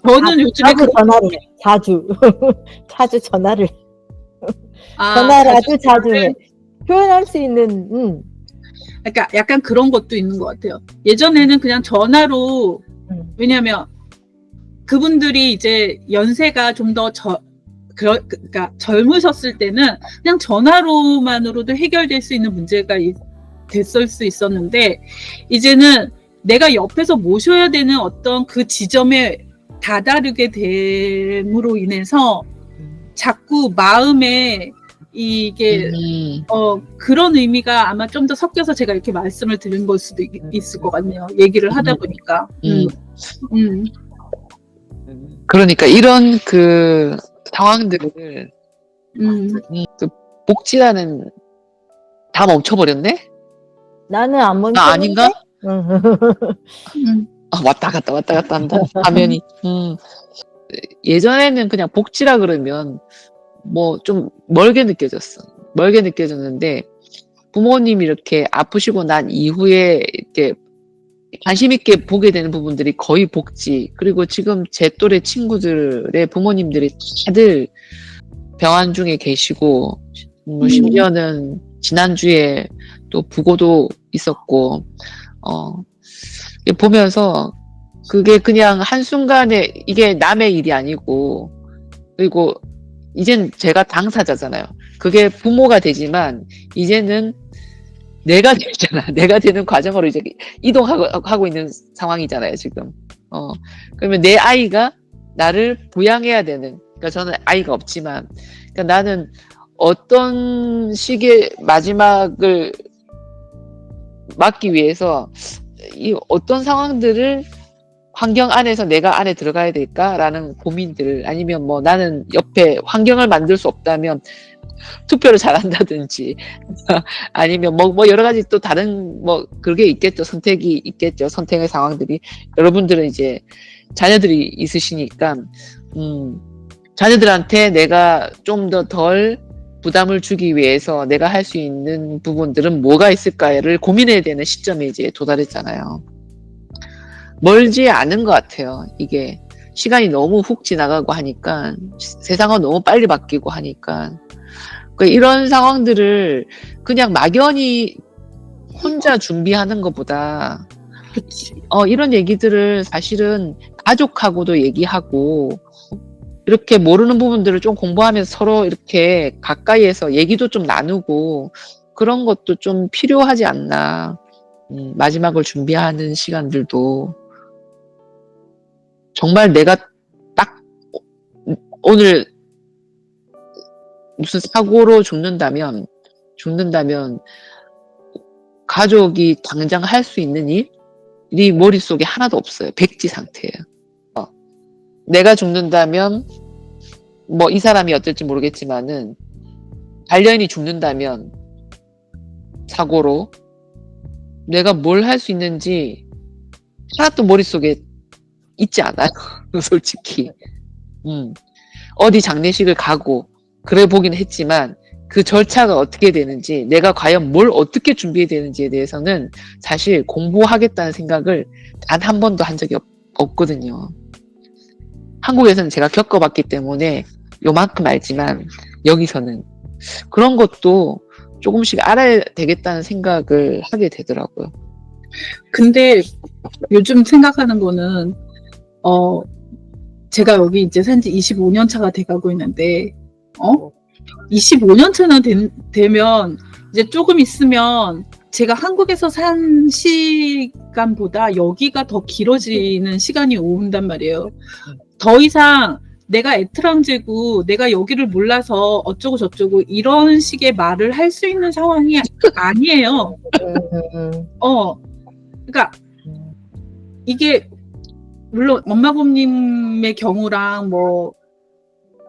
저는 요즘에 자주 전화를 해. 자주 전화를. 전화를 아주 자주 해. 표현할 수 있는, 그러니까 약간 그런 것도 있는 것 같아요. 예전에는 그냥 전화로, 왜냐면 그분들이 이제 연세가 좀 더 그러니까 젊으셨을 때는 그냥 전화로만으로도 해결될 수 있는 문제가 됐을 수 있었는데, 이제는 내가 옆에서 모셔야 되는 어떤 그 지점에 다다르게 됨으로 인해서 자꾸 마음에 이게 그런 의미가 아마 좀 더 섞여서 제가 이렇게 말씀을 드린 걸 수도 있을 것 같네요. 얘기를 하다 보니까. 그러니까 이런 그 상황들을 그 복지라는 다 멈춰버렸네? 나는 안 멈췄는데? 아, 아닌가? 왔다 갔다 한다. 화면이. 예전에는 그냥 복지라 그러면 뭐 좀 멀게 느껴졌어. 멀게 느껴졌는데 부모님이 이렇게 아프시고 난 이후에 이렇게 관심 있게 보게 되는 부분들이 거의 복지. 그리고 지금 제 또래 친구들의 부모님들이 다들 병원 중에 계시고 심지어는 지난주에 또 부고도 있었고 보면서 그게 그냥 한순간에 이게 남의 일이 아니고, 그리고 이젠 제가 당사자잖아요. 그게 부모가 되지만 이제는 내가 되잖아. 내가 되는 과정으로 이제 이동하고 있는 상황이잖아요, 지금. 그러면 내 아이가 나를 부양해야 되는, 그러니까 저는 아이가 없지만, 그러니까 나는 어떤 시기의 마지막을 맞기 위해서 이 어떤 상황들을 환경 안에서 내가 안에 들어가야 될까라는 고민들, 아니면 뭐 나는 옆에 환경을 만들 수 없다면 투표를 잘한다든지 아니면 뭐 여러 가지 또 다른 뭐 그게 있겠죠. 선택이 있겠죠. 선택의 상황들이. 여러분들은 이제 자녀들이 있으시니까 자녀들한테 내가 좀 더 덜 부담을 주기 위해서 내가 할 수 있는 부분들은 뭐가 있을까를 고민해야 되는 시점에 이제 도달했잖아요. 멀지 않은 것 같아요. 이게 시간이 너무 훅 지나가고 하니까, 세상은 너무 빨리 바뀌고 하니까, 이런 상황들을 그냥 막연히 혼자 준비하는 것보다 이런 얘기들을 사실은 가족하고도 얘기하고, 이렇게 모르는 부분들을 좀 공부하면서 서로 이렇게 가까이에서 얘기도 좀 나누고, 그런 것도 좀 필요하지 않나. 마지막을 준비하는 시간들도 정말 내가 딱 오늘 무슨 사고로 죽는다면 가족이 당장 할 수 있는 일이 머릿속에 하나도 없어요. 백지 상태예요. 내가 죽는다면 뭐 이 사람이 어떨지 모르겠지만은 반려인이 죽는다면 사고로 내가 뭘 할 수 있는지 하나도 머릿속에 있지 않아요. 솔직히. 어디 장례식을 가고 그래 보긴 했지만 그 절차가 어떻게 되는지, 내가 과연 뭘 어떻게 준비해야 되는지에 대해서는 사실 공부하겠다는 생각을 단 한 번도 한 적이 없거든요. 한국에서는 제가 겪어봤기 때문에 요만큼 알지만 여기서는 그런 것도 조금씩 알아야 되겠다는 생각을 하게 되더라고요. 근데 요즘 생각하는 거는 제가 여기 이제 산지 25년 차가 돼가고 있는데 25년 차나 되면 이제 조금 있으면 제가 한국에서 산 시간보다 여기가 더 길어지는 시간이 온단 말이에요. 더 이상 내가 에트랑제고 내가 여기를 몰라서 어쩌고 저쩌고 이런 식의 말을 할 수 있는 상황이 아니에요. 그러니까 이게 물론 엄마곰님의 경우랑 뭐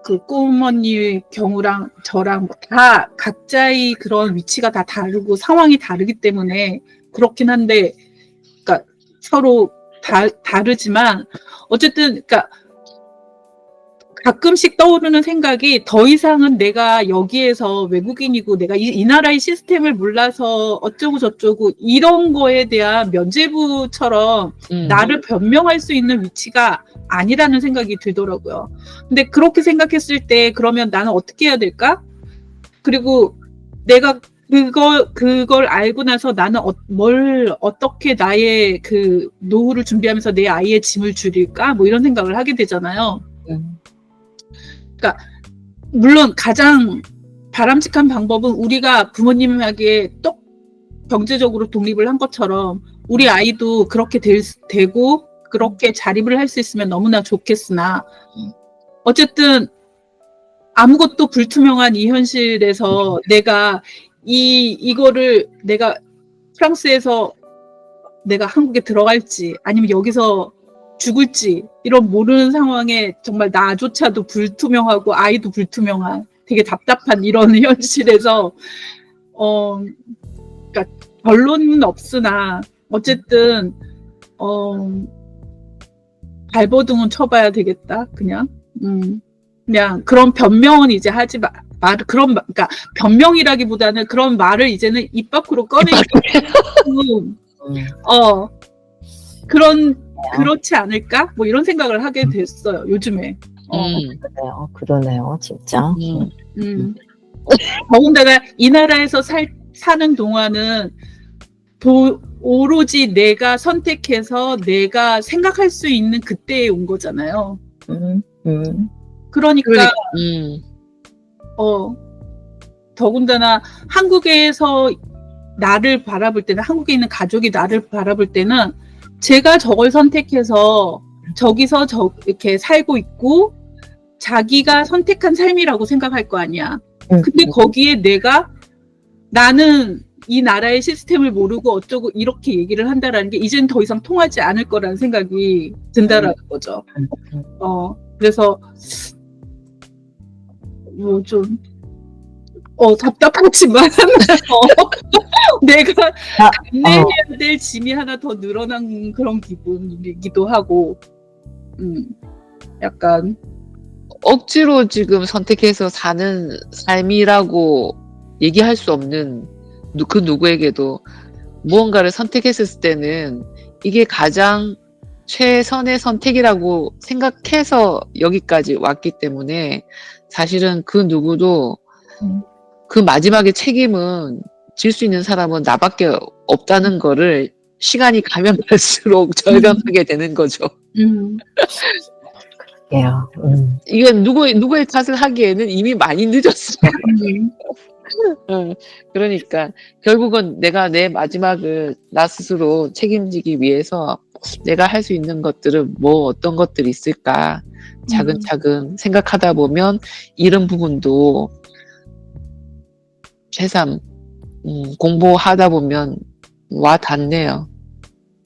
그 꼬머니의 경우랑 저랑 다 각자의 그런 위치가 다 다르고 상황이 다르기 때문에 그렇긴 한데, 그러니까 서로 다르지만 어쨌든 그러니까 가끔씩 떠오르는 생각이 더 이상은 내가 여기에서 외국인이고 내가 이 나라의 시스템을 몰라서 어쩌고 저쩌고 이런 거에 대한 면죄부처럼 나를 변명할 수 있는 위치가 아니라는 생각이 들더라고요. 근데 그렇게 생각했을 때 그러면 나는 어떻게 해야 될까? 그리고 내가 그걸 알고 나서 나는 뭘 어떻게 나의 그 노후를 준비하면서 내 아이의 짐을 줄일까? 뭐 이런 생각을 하게 되잖아요. 그러니까 물론 가장 바람직한 방법은 우리가 부모님에게 똑 경제적으로 독립을 한 것처럼 우리 아이도 그렇게 되고 그렇게 자립을 할 수 있으면 너무나 좋겠으나 어쨌든 아무것도 불투명한 이 현실에서 내가 이거를 내가 프랑스에서 내가 한국에 들어갈지 아니면 여기서 죽을지 이런 모르는 상황에 정말 나조차도 불투명하고 아이도 불투명한 되게 답답한 이런 현실에서 그러니까 결론은 없으나 어쨌든 발버둥은 쳐봐야 되겠다 그냥 그런 변명은 이제 하지 그러니까 변명이라기보다는 그런 말을 이제는 입 밖으로 꺼내기 그렇지 않을까? 뭐 이런 생각을 하게 됐어요, 요즘에. 그러네요, 진짜. 더군다나 이 나라에서 사는 동안은 오로지 내가 선택해서 내가 생각할 수 있는 그때에 온 거잖아요. 그러니까, 더군다나 한국에서 나를 바라볼 때는, 한국에 있는 가족이 나를 바라볼 때는 제가 저걸 선택해서 저기서 이렇게 살고 있고 자기가 선택한 삶이라고 생각할 거 아니야. 근데 거기에 나는 이 나라의 시스템을 모르고 어쩌고 이렇게 얘기를 한다라는 게 이제는 더 이상 통하지 않을 거라는 생각이 든다라는 거죠. 그래서 뭐 좀 답답하지만 내가 감내해야 될 짐이 하나 더 늘어난 그런 기분이기도 하고 약간 억지로 지금 선택해서 사는 삶이라고 얘기할 수 없는 그 누구에게도 무언가를 선택했을 때는 이게 가장 최선의 선택이라고 생각해서 여기까지 왔기 때문에 사실은 그 누구도 그 마지막에 책임은 질 수 있는 사람은 나밖에 없다는 거를 시간이 가면 갈수록 절감하게 되는 거죠. 이건 누구의 탓을 하기에는 이미 많이 늦었어요. 그러니까 결국은 내가 내 마지막을 나 스스로 책임지기 위해서 내가 할 수 있는 것들은 어떤 것들이 있을까 차근차근 생각하다 보면 이런 부분도 새삼 공부하다 보면 와 닿네요.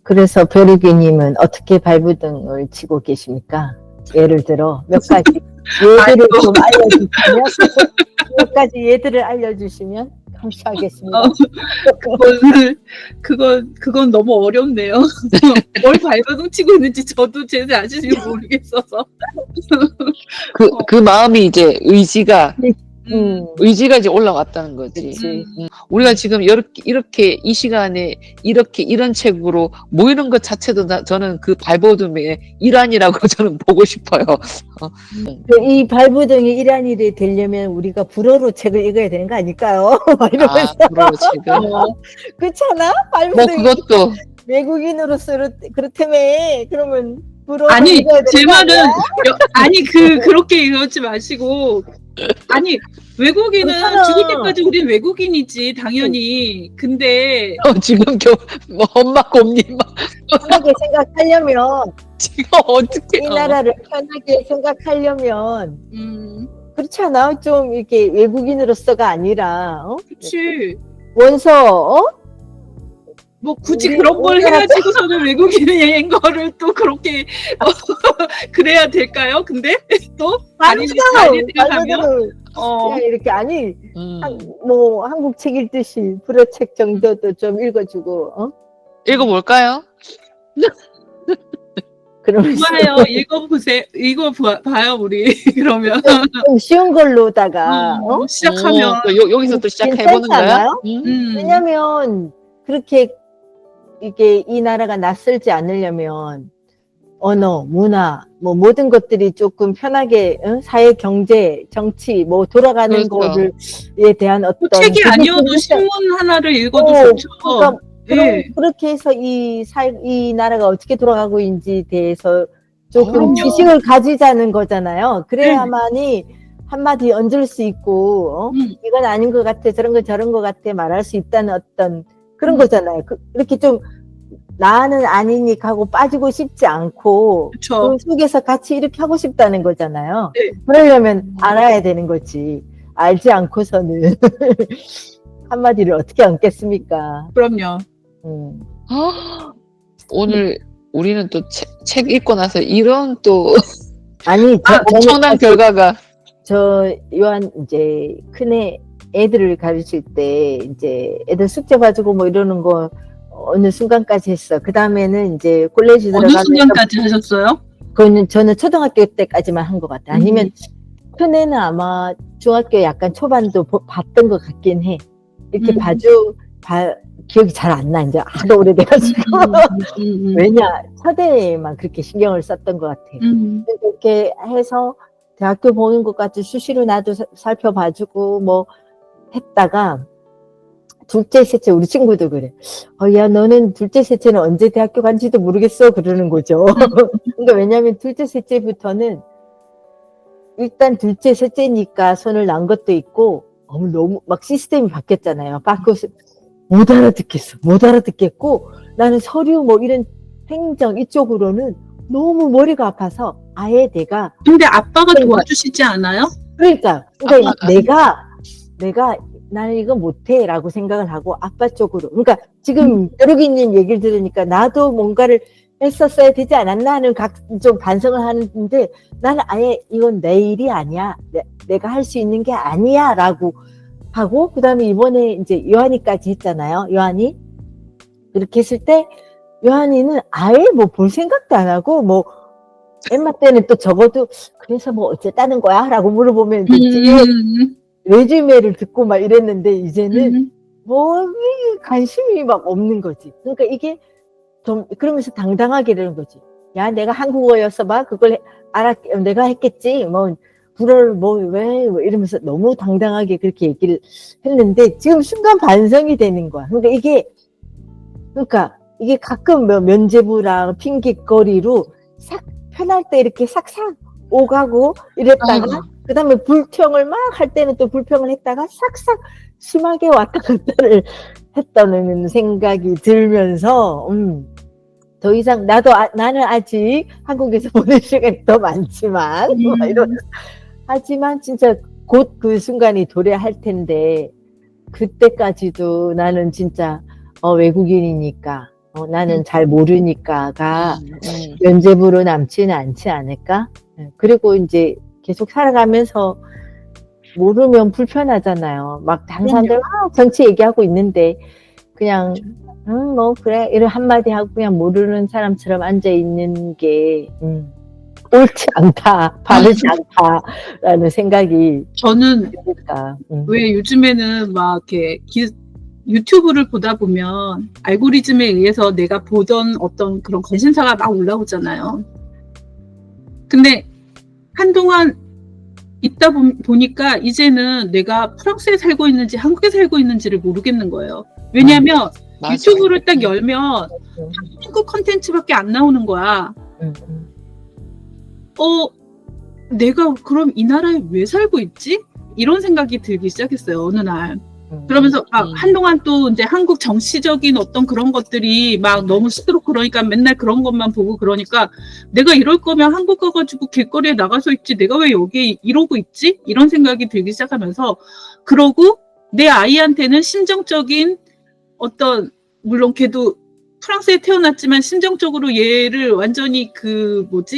그래서 벼룩이님은 어떻게 발부등을 치고 계십니까? 예를 들어 몇 가지 예들을 좀 알려주시면 몇 가지 예들을 알려주시면 감사하겠습니다. 그건 너무 어렵네요. 뭘 발버둥 치고 있는지 저도 제 자신이 모르겠어서. 그 마음이 이제 의지가 이제 올라왔다는 거지. 우리가 지금 이렇게 이 시간에 이런 책으로 모이는 것 자체도 저는 그 발버둥의 일환이라고 저는 보고 싶어요. 이 발부등의 일환이 되려면 우리가 불어로 책을 읽어야 되는 거 아닐까요? 불어로 책을. 그렇잖아? 그것도 외국인으로서 그렇다며. 그러면 아니 제 말은 그렇게 이러지 마시고 외국인은 그렇잖아. 죽을 때까지 우린 외국인이지 당연히. 근데 지금 엄마 곰님 편하게 생각하려면 지금 어떻게 이 나라를 편하게 생각하려면 그렇잖아. 좀 이렇게 외국인으로서가 아니라 그치 원서 뭐 굳이 그런 걸 해가지고서는 외국인인 거를 또 그렇게 그래야 될까요? 근데 또 많이 생각하면 그냥 이렇게 뭐 한국 책 읽듯이 불어책 정도도 좀 읽어주고 읽어볼까요? 그러면서 좋아요. 읽어보세요. 읽어봐요, 우리. 그러면. 좀 쉬운 걸로다가 시작하면. 여기서 또 시작해보는 괜찮지 거야? 않아요? 왜냐면 그렇게 이게 이 나라가 낯설지 않으려면 언어, 문화, 뭐 모든 것들이 조금 편하게 사회, 경제, 정치 뭐 돌아가는 그렇죠. 거에 대한 어떤 책이 아니어도 신문 하나를 읽어도 좋죠. 그러니까 예. 그렇게 해서 이 나라가 어떻게 돌아가고 있는지 대해서 조금 그럼요. 지식을 가지자는 거잖아요. 그래야만이 한마디 얹을 수 있고 이건 아닌 것 같아, 저런 것 같아 말할 수 있다는 어떤 그런 거잖아요. 이렇게 좀 나는 아니니까 하고 빠지고 싶지 않고 그쵸. 그 속에서 같이 이렇게 하고 싶다는 거잖아요. 네. 그러려면 알아야 되는 거지. 알지 않고서는 한마디를 어떻게 얹겠습니까? 그럼요. 오늘 우리는 또 책 읽고 나서 이런 또 아니 엄청난 결과가 저 요한 이제 큰애 애들을 가르칠 때 이제 애들 숙제 봐주고 뭐 이러는 거 어느 순간까지 했어. 그 다음에는 이제 콜레지 어느 들어가면서 순간까지 하셨어요? 그거는 저는 초등학교 때까지만 한 것 같아. 아니면 큰애는 아마 중학교 약간 초반도 봤던 것 같긴 해. 이렇게 기억이 잘 안 나. 이제 하도 오래돼가지고. 왜냐 첫애만 그렇게 신경을 썼던 것 같아. 그렇게 해서 대학교 보는 것까지 수시로 나도 살펴봐주고 뭐 했다가 둘째, 셋째 우리 친구도 그래. 야 너는 둘째, 셋째는 언제 대학교 간지도 모르겠어 그러는 거죠. 그러니까 왜냐하면 둘째, 셋째부터는 일단 둘째, 셋째니까 손을 난 것도 있고 너무 막 시스템이 바뀌었잖아요. 바꿔서 못 알아듣겠고 나는 서류 뭐 이런 행정 이쪽으로는 너무 머리가 아파서 아예 내가 근데 아빠가 도와주시지 않아요? 그러니까 내가 나는 이거 못해 라고 생각을 하고 아빠 쪽으로 그러니까 지금 여러기님 얘기를 들으니까 나도 뭔가를 했었어야 되지 않았나 하는 좀 반성을 하는데 나는 아예 이건 내 일이 아니야 내가 할 수 있는 게 아니야 라고 하고 그 다음에 이번에 이제 요한이까지 했잖아요. 요한이 그렇게 했을 때 요한이는 아예 뭐 볼 생각도 안 하고 뭐 엠마 때는 또 적어도 그래서 뭐 어쨌다는 거야 라고 물어보면 뒤에 레즈메를 듣고 막 이랬는데 이제는 뭐 관심이 막 없는 거지. 그러니까 이게 좀 그러면서 당당하게 이러는 거지. 야 내가 한국어였어 봐 그걸 내가 했겠지 뭐 불어를 뭐 왜 이러면서 너무 당당하게 그렇게 얘기를 했는데 지금 순간 반성이 되는 거야. 그러니까 이게 가끔 면제부랑 핑계거리로 싹 편할 때 이렇게 싹싹 오가고 이랬다가 그 다음에 불평을 막 할 때는 또 불평을 했다가 싹싹 심하게 왔다 갔다를 했다는 생각이 들면서 더 이상 나는 아직 한국에서 보낼 시간이 더 많지만 하지만 진짜 곧 그 순간이 도래할 텐데 그때까지도 나는 진짜 외국인이니까 나는 잘 모르니까가 면제부로 남지는 않지 않을까? 그리고 이제 계속 살아가면서 모르면 불편하잖아요. 막 다른 사람들 막 정치 얘기하고 있는데 그냥 뭐 그래 이런 한마디 하고 그냥 모르는 사람처럼 앉아 있는 게 옳지 않다, 바르지 않다라는 생각이 저는 드니까. 왜 요즘에는 막 이렇게 유튜브를 보다 보면 알고리즘에 의해서 내가 보던 어떤 그런 관심사가 막 올라오잖아요. 근데 한동안 있다 보니까 이제는 내가 프랑스에 살고 있는지 한국에 살고 있는지를 모르겠는 거예요. 왜냐하면 유튜브를 딱 열면 한국 컨텐츠밖에 안 나오는 거야. 내가 그럼 이 나라에 왜 살고 있지? 이런 생각이 들기 시작했어요, 어느 날. 그러면서 한동안 또 이제 한국 정치적인 어떤 그런 것들이 막 너무 시끄럽고 그러니까 맨날 그런 것만 보고 그러니까 내가 이럴 거면 한국 가가지고 길거리에 나가서 있지 내가 왜 여기 이러고 있지? 이런 생각이 들기 시작하면서 그러고 내 아이한테는 심정적인 어떤 물론 걔도 프랑스에 태어났지만 심정적으로 얘를 완전히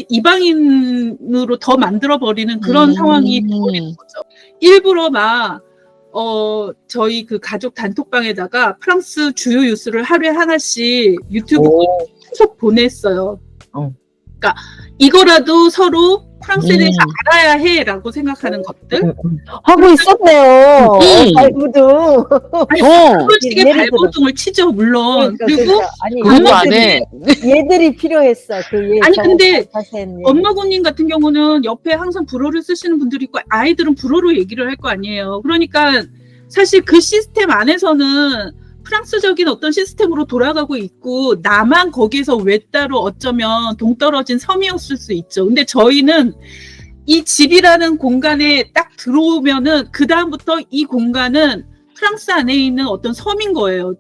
이방인으로 더 만들어버리는 그런 상황이 되어버리는 거죠. 일부러 저희 그 가족 단톡방에다가 프랑스 주요 뉴스를 하루에 하나씩 유튜브 계속 보냈어요. 그러니까 이거라도 서로 프랑스에 대해서 알아야 해라고 생각하는 것들. 하고 있었네요. 발부등. 솔직히 발버둥을 치죠, 물론. 그리고 아니, 그것도 안 해. 얘들이 필요했어. 아니 근데 엄마군님 같은 경우는 옆에 항상 불어를 쓰시는 분들이 있고 아이들은 불어로 얘기를 할 거 아니에요. 그러니까 사실 그 시스템 안에서는 프랑스적인 어떤 시스템으로 돌아가고 있고 나만 거기에서 외따로 어쩌면 동떨어진 섬이었을 수 있죠. 근데 저희는 이 집이라는 공간에 딱 들어오면은 그 다음부터 이 공간은 프랑스 안에 있는 어떤 섬인 거예요.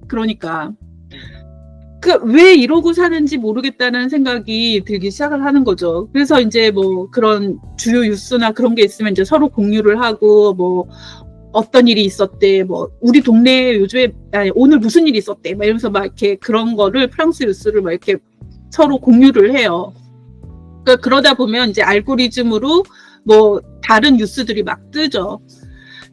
그러니까 왜 이러고 사는지 모르겠다는 생각이 들기 시작을 하는 거죠. 그래서 이제 뭐 그런 주요 뉴스나 그런 게 있으면 이제 서로 공유를 하고 뭐 어떤 일이 있었대, 뭐 우리 동네에 요즘에 오늘 무슨 일이 있었대, 막 이러면서 막 이렇게 그런 거를 프랑스 뉴스를 막 이렇게 서로 공유를 해요. 그러다 보면 이제 알고리즘으로 뭐 다른 뉴스들이 막 뜨죠.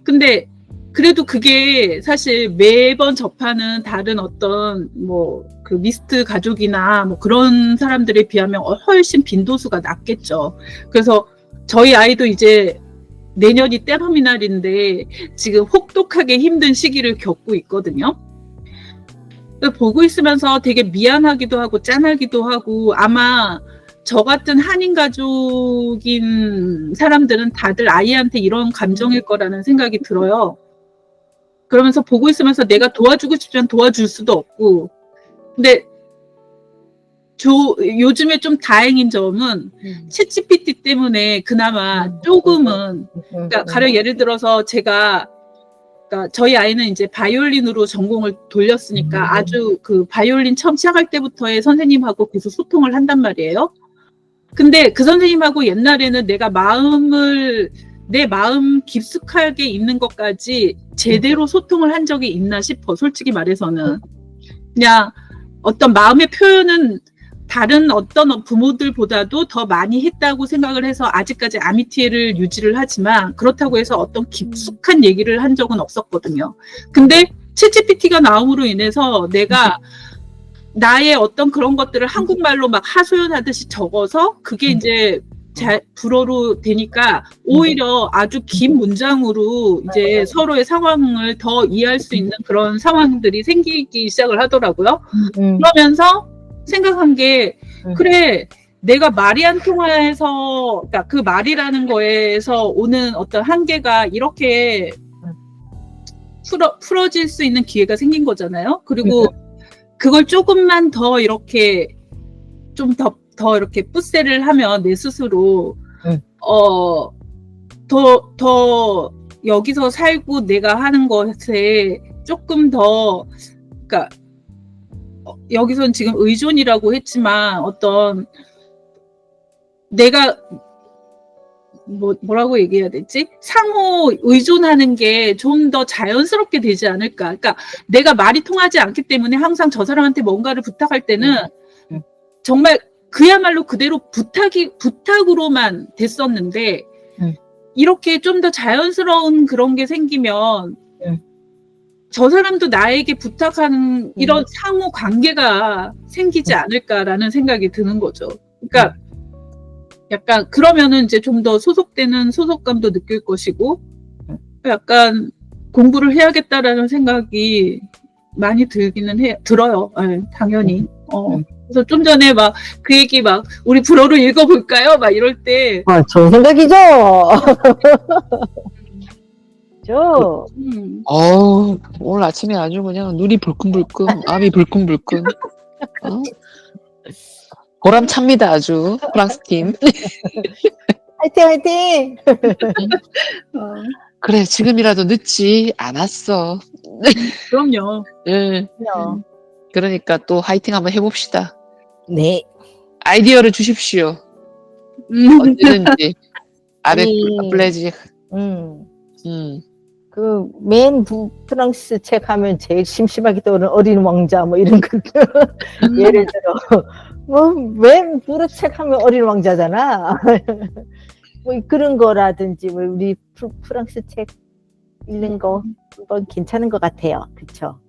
근데 그래도 그게 사실 매번 접하는 다른 어떤 뭐 그 미스트 가족이나 뭐 그런 사람들에 비하면 훨씬 빈도수가 낮겠죠. 그래서 저희 아이도 이제 내년이 테러미날인데 지금 혹독하게 힘든 시기를 겪고 있거든요. 보고 있으면서 되게 미안하기도 하고 짠하기도 하고 아마 저 같은 한인 가족인 사람들은 다들 아이한테 이런 감정일 거라는 생각이 들어요. 그러면서 보고 있으면서 내가 도와주고 싶지만 도와줄 수도 없고. 근데 요즘에 좀 다행인 점은 챗GPT 때문에 그나마 조금은 그러니까 가령 예를 들어서 제가 그러니까 저희 아이는 이제 바이올린으로 전공을 돌렸으니까 아주 그 바이올린 처음 시작할 때부터의 선생님하고 계속 소통을 한단 말이에요. 근데 그 선생님하고 옛날에는 내 마음 깊숙하게 있는 것까지 제대로 소통을 한 적이 있나 싶어. 솔직히 말해서는 그냥 어떤 마음의 표현은 다른 어떤 부모들보다도 더 많이 했다고 생각을 해서 아직까지 아미티에를 유지를 하지만 그렇다고 해서 어떤 깊숙한 얘기를 한 적은 없었거든요. 근데 챗GPT가 나옴으로 인해서 내가 나의 어떤 그런 것들을 한국말로 막 하소연하듯이 적어서 그게 이제 불어로 되니까 오히려 아주 긴 문장으로 이제 서로의 상황을 더 이해할 수 있는 그런 상황들이 생기기 시작을 하더라고요. 그러면서 생각한 게 그래 내가 말이 안 통해서 그러니까 그 말이라는 거에서 오는 어떤 한계가 이렇게 풀어질 수 있는 기회가 생긴 거잖아요. 그리고 그걸 조금만 더 이렇게 좀 더 이렇게 뿌세를 하면 내 스스로 더 여기서 살고 내가 하는 것에 조금 더 그러니까 여기서는 지금 의존이라고 했지만 어떤 내가 뭐라고 얘기해야 되지? 상호 의존하는 게 좀 더 자연스럽게 되지 않을까. 그러니까 내가 말이 통하지 않기 때문에 항상 저 사람한테 뭔가를 부탁할 때는 정말 그야말로 그대로 부탁으로만 됐었는데 이렇게 좀 더 자연스러운 그런 게 생기면 저 사람도 나에게 부탁하는 이런 상호 관계가 생기지 않을까라는 생각이 드는 거죠. 그러니까 약간 그러면은 이제 좀 더 소속되는 소속감도 느낄 것이고 약간 공부를 해야겠다라는 생각이 많이 들어요. 네, 당연히. 그래서 좀 전에 막 그 얘기 막 우리 불어로 읽어볼까요? 막 이럴 때. 좋은 생각이죠. 오늘 아침에 아주 그냥 눈이 불끈불끈, 마음이 불끈불끈. 보람찹니다, 아주. 프랑스 팀. 화이팅, 화이팅! 그래, 지금이라도 늦지 않았어. 그럼요. 네. 그러니까 또 화이팅 한번 해봅시다. 네. 아이디어를 주십시오. 언제든지. 아베 플레지. 그 맨 프랑스 책 하면 제일 심심하게 떠오르는 어린 왕자 뭐 이런 거 예를 들어 뭐 맨 불어 책 하면 어린 왕자잖아. 뭐 그런 거라든지 뭐 우리 프랑스 책 읽는 거 한번 괜찮은 것 같아요. 그렇죠?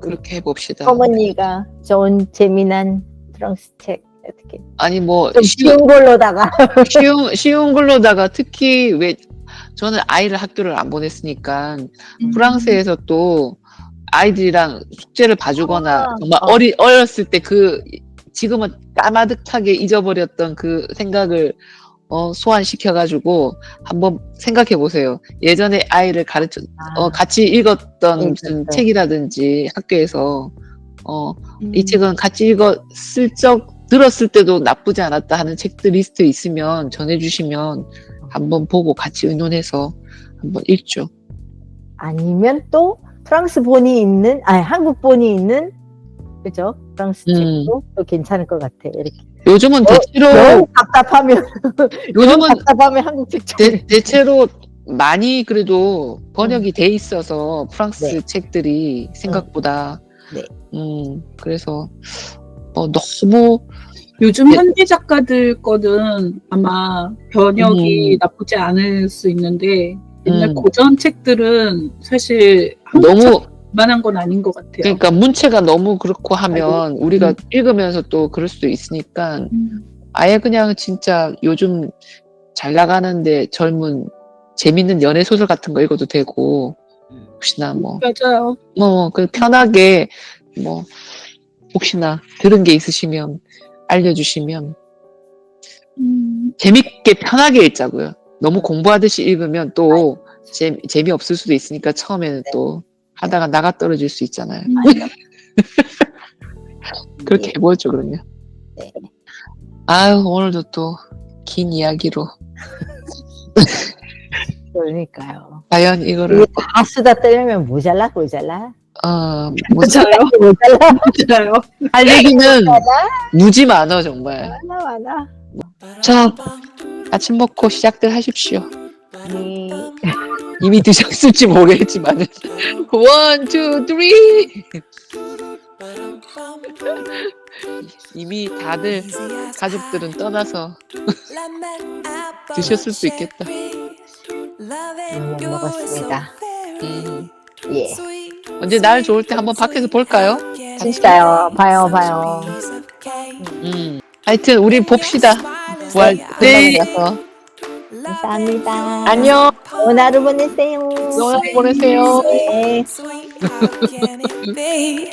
그렇게 해봅시다. 어머니가 좋은 재미난 프랑스 책 어떻게 아니 뭐 좀 쉬운 걸로다가 쉬운 걸로다가 특히 왜 저는 아이를 학교를 안 보냈으니까 프랑스에서 또 아이들이랑 숙제를 봐주거나 정말 어렸을 때 그 지금은 까마득하게 잊어버렸던 그 생각을 소환시켜가지고 한번 생각해 보세요. 예전에 아이를 같이 읽었던 무슨 책이라든지 학교에서 이 책은 같이 슬쩍 들었을 때도 나쁘지 않았다 하는 책들 리스트 있으면 전해주시면 한번 보고 같이 의논해서 한번 읽죠. 아니면 또 프랑스 본이 있는, 아니 한국 본이 있는, 그죠? 프랑스 책도 또 괜찮을 것 같아. 이렇게. 요즘은 대체로 너무 답답하면 한국 책 대체로 많이 그래도 번역이 돼 있어서 프랑스 책들이 생각보다 그래서 너무 요즘 현대 작가들 거는 아마 번역이 나쁘지 않을 수 있는데 옛날 고전 책들은 사실 너무 만한 건 아닌 것 같아요. 그러니까 문체가 너무 그렇고 하면 우리가 읽으면서 또 그럴 수도 있으니까 아예 그냥 진짜 요즘 잘 나가는데 젊은 재밌는 연애 소설 같은 거 읽어도 되고 혹시나 맞아요. 그 편하게 혹시나 들은 게 있으시면 알려주시면 재밌게 편하게 읽자고요. 너무 공부하듯이 읽으면 또 재미없을 수도 있으니까 처음에는 또 하다가 나가 떨어질 수 있잖아요. 그렇게 해보죠 그러면. 네. 아유 오늘도 또 긴 이야기로 그러니까요. 과연 이거를 다 쓰다 떨면 모자라? 맞아요. 모자라? 할 얘기는 무지 많아 정말. 많아. 자 아침 먹고 시작들 하십시오. 네. 이미 드셨을지 모르겠지만 1, 2, 3 이미 다들 가족들은 떠나서 드셨을 수 있겠다. 먹었습니다. 예. 언제 날 좋을 때 한번 밖에서 볼까요? 진짜요. 봐요. 하여튼 우리 봅시다. 부활 끝나고 나서. 감사합니다. 안녕. 좋은 하루 보내세요. 좋은 하루 보내세요. 네.